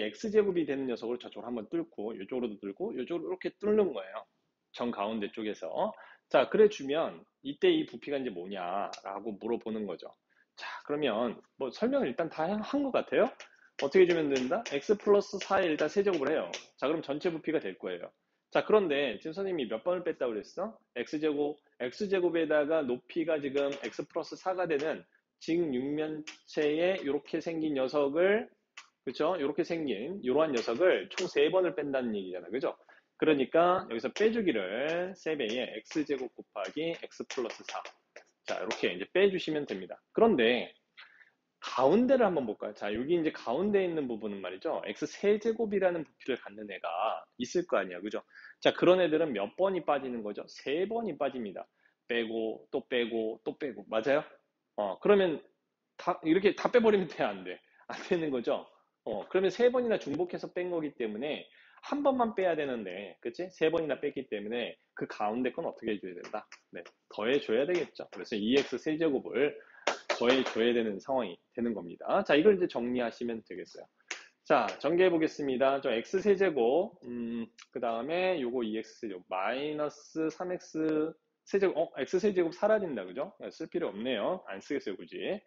x제곱이 되는 녀석을 저쪽으로 한번 뚫고, 이쪽으로도 뚫고, 이쪽으로 이렇게 뚫는 거예요. 정 가운데 쪽에서. 자, 그래 주면 이때 이 부피가 이제 뭐냐라고 물어보는 거죠. 자, 그러면 뭐 설명을 일단 다 한 것 같아요. 어떻게 주면 된다? x 플러스 4에 일단 세제곱을 해요. 자, 그럼 전체 부피가 될 거예요. 자, 그런데 지금 선생님이 몇 번을 뺐다고 그랬어? x제곱에다가 높이가 지금 x 플러스 4가 되는 직육면체에 이렇게 생긴 녀석을, 그죠? 이렇게 생긴 이러한 녀석을 총 3번을 뺀다는 얘기잖아, 그죠? 그러니까 여기서 빼주기를 세배에 x제곱 곱하기 x 플러스 4. 자, 이렇게 이제 빼주시면 됩니다. 그런데 가운데를 한번 볼까요? 자, 여기 이제 가운데 있는 부분은 말이죠. x 세제곱이라는 부피를 갖는 애가 있을 거 아니야, 그죠? 자, 그런 애들은 몇 번이 빠지는 거죠? 3번이 빠집니다. 빼고 또 빼고 또 빼고, 맞아요? 그러면 이렇게 다 빼버리면 돼, 안 돼? 안 되는 거죠? 그러면 3번이나 중복해서 뺀 거기 때문에 한 번만 빼야 되는데, 그치? 3번이나 뺐기 때문에 그 가운데 건 어떻게 해줘야 된다? 네, 더해줘야 되겠죠. 그래서 2x 세제곱을 더해줘야 되는 상황이 되는 겁니다. 자, 이걸 이제 정리하시면 되겠어요. 자, 정리해 보겠습니다. 저 x 세제곱, 그 다음에 요거 2x 세제곱, 마이너스 3x 세제곱, x 세제곱 사라진다, 그죠? 쓸 필요 없네요. 안 쓰겠어요, 굳이.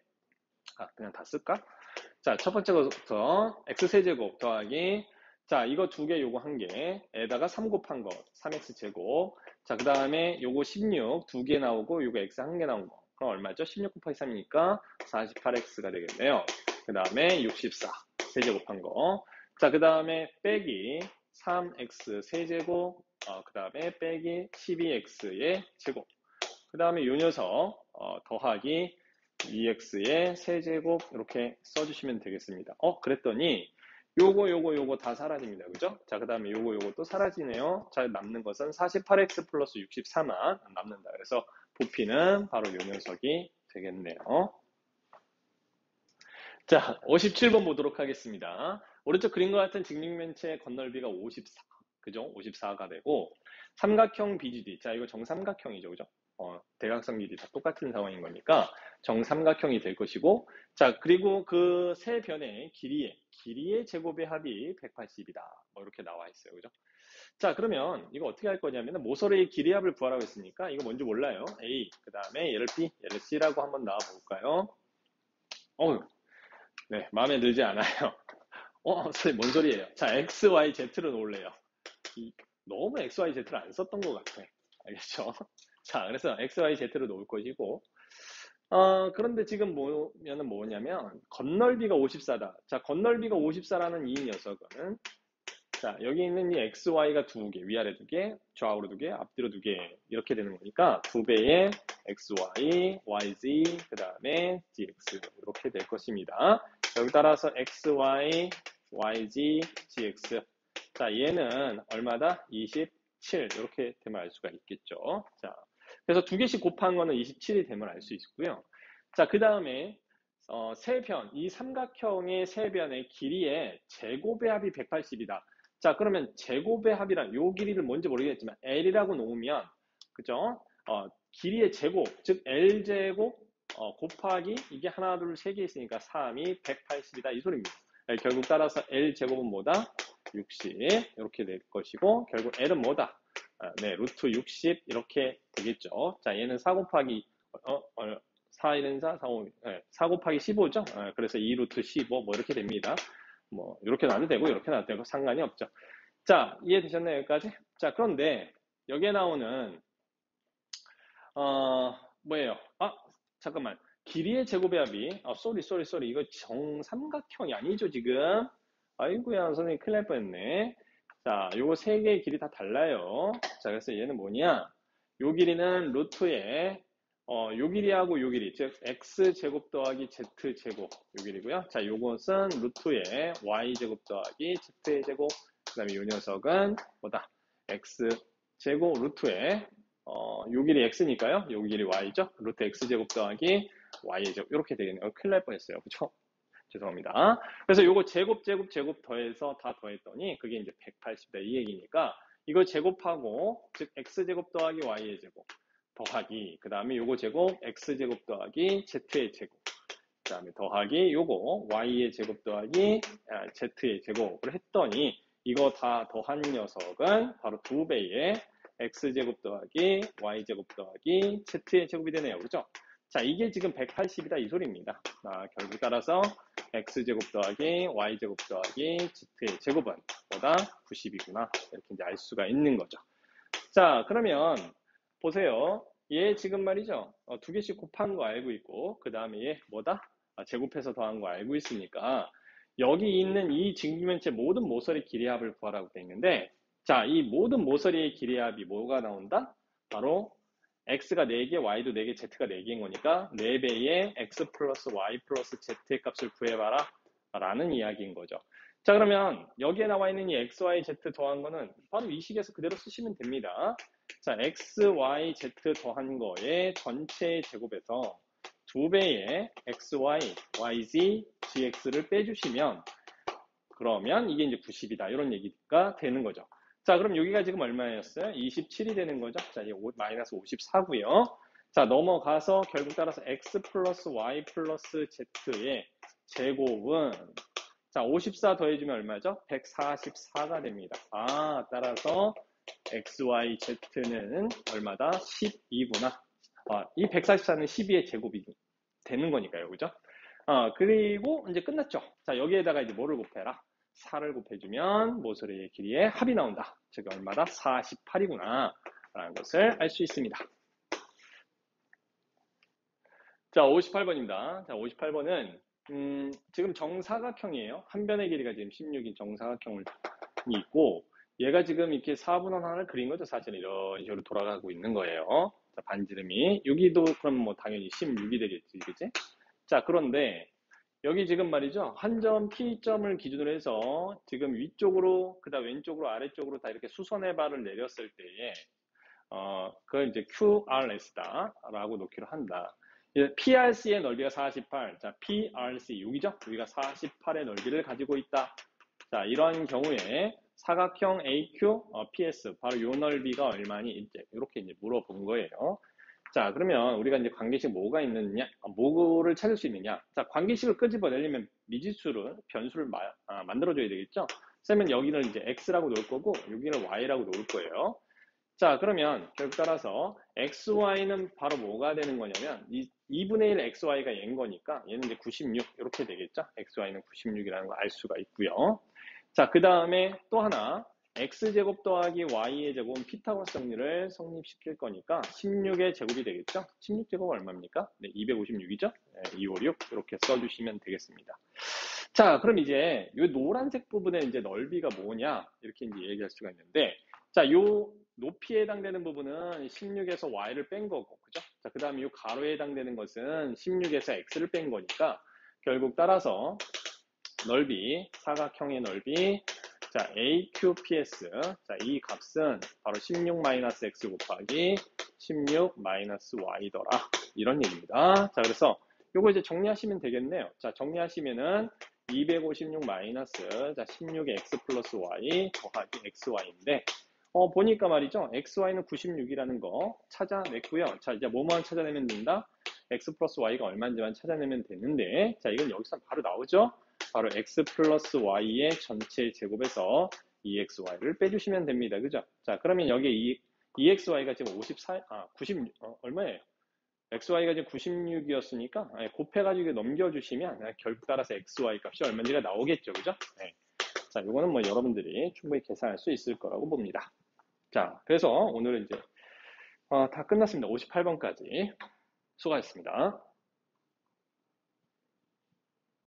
그냥 다 쓸까? 자, 첫 번째 거부터 x 세제곱 더하기, 자, 이거 2개, 요거 1개, 에다가 3 곱한 거, 3x 제곱. 자, 그 다음에 요거 16, 2개 나오고, 요거 x 1개 나온 거. 그럼 얼마죠? 16 곱하기 3이니까 48x가 되겠네요. 그 다음에 64, 세제곱한 거. 자, 그 다음에 빼기 3x 세제곱, 그 다음에 빼기 12x의 제곱. 그 다음에 요 녀석, 더하기 2x의 세제곱, 이렇게 써주시면 되겠습니다. 그랬더니, 요거 다 사라집니다. 그죠? 자, 그 다음에 요거 또 사라지네요. 자, 남는 것은 48x 플러스 64만 남는다. 그래서 부피는 바로 요 녀석이 되겠네요. 자, 57번 보도록 하겠습니다. 오른쪽 그림과 같은 직육면체의 건널비가 54. 그죠? 54가 되고, 삼각형 BGD. 자, 이거 정삼각형이죠. 그죠? 대각선 길이 다 똑같은 상황인 거니까 정삼각형이 될 것이고, 자, 그리고 그 세 변의 길이의 제곱의 합이 180이다. 뭐 이렇게 나와 있어요. 그죠? 자, 그러면 이거 어떻게 할 거냐면 모서리의 길이 합을 구하라고 했으니까 이거 뭔지 몰라요. A, 그 다음에 얘를 B, 얘를 C라고 한번 나와 볼까요? 네, 마음에 들지 않아요. 선생님, 뭔 소리예요? 자, X, Y, Z로 놓을래요. 너무 X, Y, Z를 안 썼던 것 같아. 알겠죠? 자, 그래서 X, Y, Z로 놓을 것이고, 그런데 지금 뭐냐면, 건널비가 54다. 자, 건널비가 54라는 이 녀석은, 자, 여기 있는 이 X, Y가 2개, 위아래 2개, 좌우로 2개, 앞뒤로 2개, 이렇게 되는 거니까, 2배의 X, Y, Y, Z, 그 다음에 GX, 이렇게 될 것입니다. 여기 따라서 X, Y, Y, Z, GX. 자, 얘는 얼마다? 27. 이렇게 되면 알 수가 있겠죠. 자, 그래서 2개씩 곱한 거는 27이 되면 알 수 있고요. 자, 그 다음에, 이 삼각형의 세 변의 길이의 제곱의 합이 180이다. 자, 그러면 제곱의 합이란 요 길이를 뭔지 모르겠지만 L이라고 놓으면, 그죠? 길이의 제곱, 즉 L제곱 곱하기 이게 하나, 둘, 세 개 있으니까 3이 180이다. 이 소리입니다. 결국 따라서 L제곱은 뭐다? 60 이렇게 될 것이고, 결국 L은 뭐다? 네, 루트 60 이렇게 되겠죠. 자, 얘는 4 곱하기 4, 1은 4, 4, 5, 4 곱하기 15죠. 그래서 2 루트 15 뭐 이렇게 됩니다. 뭐 이렇게 나눠도 되고 이렇게 나눠도 되고 상관이 없죠. 자, 이해되셨나요? 여기까지? 자, 그런데 여기에 나오는 뭐예요? 잠깐만. 길이의 제곱의 합이 쏘리 이거 정삼각형이 아니죠, 지금? 아이고야, 선생님 큰일 날 뻔했네. 자, 요거 세 개의 길이 다 달라요. 자, 그래서 얘는 뭐냐? 요 길이는 루트에 요 길이하고 요 길이, 즉 x제곱 더하기 z제곱 요 길이고요. 자, 요것은 루트에 y제곱 더하기 z의 제곱, 그 다음에 요 녀석은 뭐다? x제곱 루트에 요 길이 x니까요. 요 길이 y죠. 루트 x제곱 더하기 y의 제곱 이렇게 되겠네요. 큰일 날 뻔했어요. 그쵸? 죄송합니다. 그래서 요거 제곱 더해서 다 더했더니 그게 이제 180이다 이 얘기니까 이걸 제곱하고, 즉 x제곱 더하기 y의 제곱 더하기, 그 다음에 요거 제곱 x제곱 더하기 z의 제곱, 그 다음에 더하기 요거 y의 제곱 더하기 z의 제곱을 했더니 이거 다 더한 녀석은 바로 2배의 x제곱 더하기 y제곱 더하기 z의 제곱이 되네요. 그렇죠? 자, 이게 지금 180이다 이 소리입니다. 결국 따라서 x제곱 더하기 y제곱 더하기 z의 제곱은 뭐다? 90이구나. 이렇게 이제 알 수가 있는 거죠. 자, 그러면 보세요. 얘 지금 말이죠. 두 개씩 곱한 거 알고 있고, 그 다음에 얘 뭐다? 제곱해서 더한 거 알고 있으니까, 여기 있는 이 직면체 모든 모서리 길이합을 구하라고 돼 있는데, 자, 이 모든 모서리의 길이합이 뭐가 나온다? 바로 x가 4개, y도 4개, z가 4개인 거니까 4배의 x 플러스 y 플러스 z의 값을 구해봐라 라는 이야기인 거죠. 자, 그러면 여기에 나와 있는 이 x, y, z 더한 거는 바로 이 식에서 그대로 쓰시면 됩니다. 자, x, y, z 더한 거에 전체 제곱에서 2배의 x, y, y, z, gx를 빼주시면 그러면 이게 이제 90이다. 이런 얘기가 되는 거죠. 자, 그럼 여기가 지금 얼마였어요? 27이 되는 거죠. 자, 이게 마이너스 54고요. 자, 넘어가서 결국 따라서 x 플러스 y 플러스 z의 제곱은 자, 54 더해주면 얼마죠? 144가 됩니다. 따라서 x, y, z는 얼마다? 12구나. 이 144는 12의 제곱이 되는 거니까요. 그죠? 그리고 이제 끝났죠. 자, 여기에다가 이제 뭐를 곱해라? 4를 곱해주면 모서리의 길이의 합이 나온다. 즉 얼마다? 48이구나 라는 것을 알 수 있습니다. 자, 58번입니다. 자, 58번은 지금 정사각형이에요. 한 변의 길이가 지금 16인 정사각형이 있고 얘가 지금 이렇게 4분원 하나를 그린 거죠. 사실 이런 식으로 돌아가고 있는 거예요. 자, 반지름이 6이도 그럼 뭐 당연히 16이 되겠지, 그지? 자, 그런데 여기 지금 말이죠. 한 점 P점을 기준으로 해서 지금 위쪽으로, 그다음 왼쪽으로, 아래쪽으로 다 이렇게 수선의 발을 내렸을 때에, 그걸 이제 QRS다. 라고 놓기로 한다. PRC의 넓이가 48. 자, PRC, 여기죠? 여기가 48의 넓이를 가지고 있다. 자, 이런 경우에 사각형 AQ, PS, 바로 이 넓이가 얼마니? 이렇게 이제 물어본 거예요. 자, 그러면 우리가 이제 관계식 뭐가 있느냐, 뭐를 찾을 수 있느냐. 자, 관계식을 끄집어내려면 미지수를, 변수를 만들어줘야 되겠죠? 쌤은 여기는 이제 x라고 놓을 거고, 여기는 y라고 놓을 거예요. 자, 그러면 결국 따라서 xy는 바로 뭐가 되는 거냐면, 2분의 1 xy가 얘인 거니까, 얘는 이제 96, 이렇게 되겠죠? xy는 96이라는 걸 알 수가 있고요. 자, 그 다음에 또 하나. x제곱 더하기 y의 제곱은 피타고라스 정리를 성립시킬 거니까 16의 제곱이 되겠죠? 16제곱 얼마입니까? 네, 256이죠? 네, 256 이렇게 써주시면 되겠습니다. 자, 그럼 이제 이 노란색 부분의 이제 넓이가 뭐냐 이렇게 이제 얘기할 수가 있는데, 자, 요 높이에 해당되는 부분은 16에서 y를 뺀 거고, 그죠? 자, 그 다음에 이 가로에 해당되는 것은 16에서 x를 뺀 거니까 결국 따라서 넓이, 사각형의 넓이, 자, AQPS. 자, 이 값은 바로 16-x 곱하기 16-y더라. 이런 얘기입니다. 자, 그래서 요거 이제 정리하시면 되겠네요. 자, 정리하시면은 256 마이너스, 자, 16의 x 플러스 y 더하기 xy인데, 보니까 말이죠. xy는 96이라는 거 찾아냈고요. 자, 이제 뭐만 찾아내면 된다? x 플러스 y가 얼마인지만 찾아내면 되는데, 자, 이건 여기서 바로 나오죠? 바로 x 플러스 y의 전체 제곱에서 2xy를 빼주시면 됩니다. 그죠? 자, 그러면 여기에 2xy가 지금 96, 얼마예요? xy가 지금 96이었으니까 곱해가지고 넘겨주시면 결국 따라서 xy 값이 얼마인지가 나오겠죠. 그죠? 네. 자, 이거는 뭐 여러분들이 충분히 계산할 수 있을 거라고 봅니다. 자, 그래서 오늘은 이제 다 끝났습니다. 58번까지. 수고하셨습니다.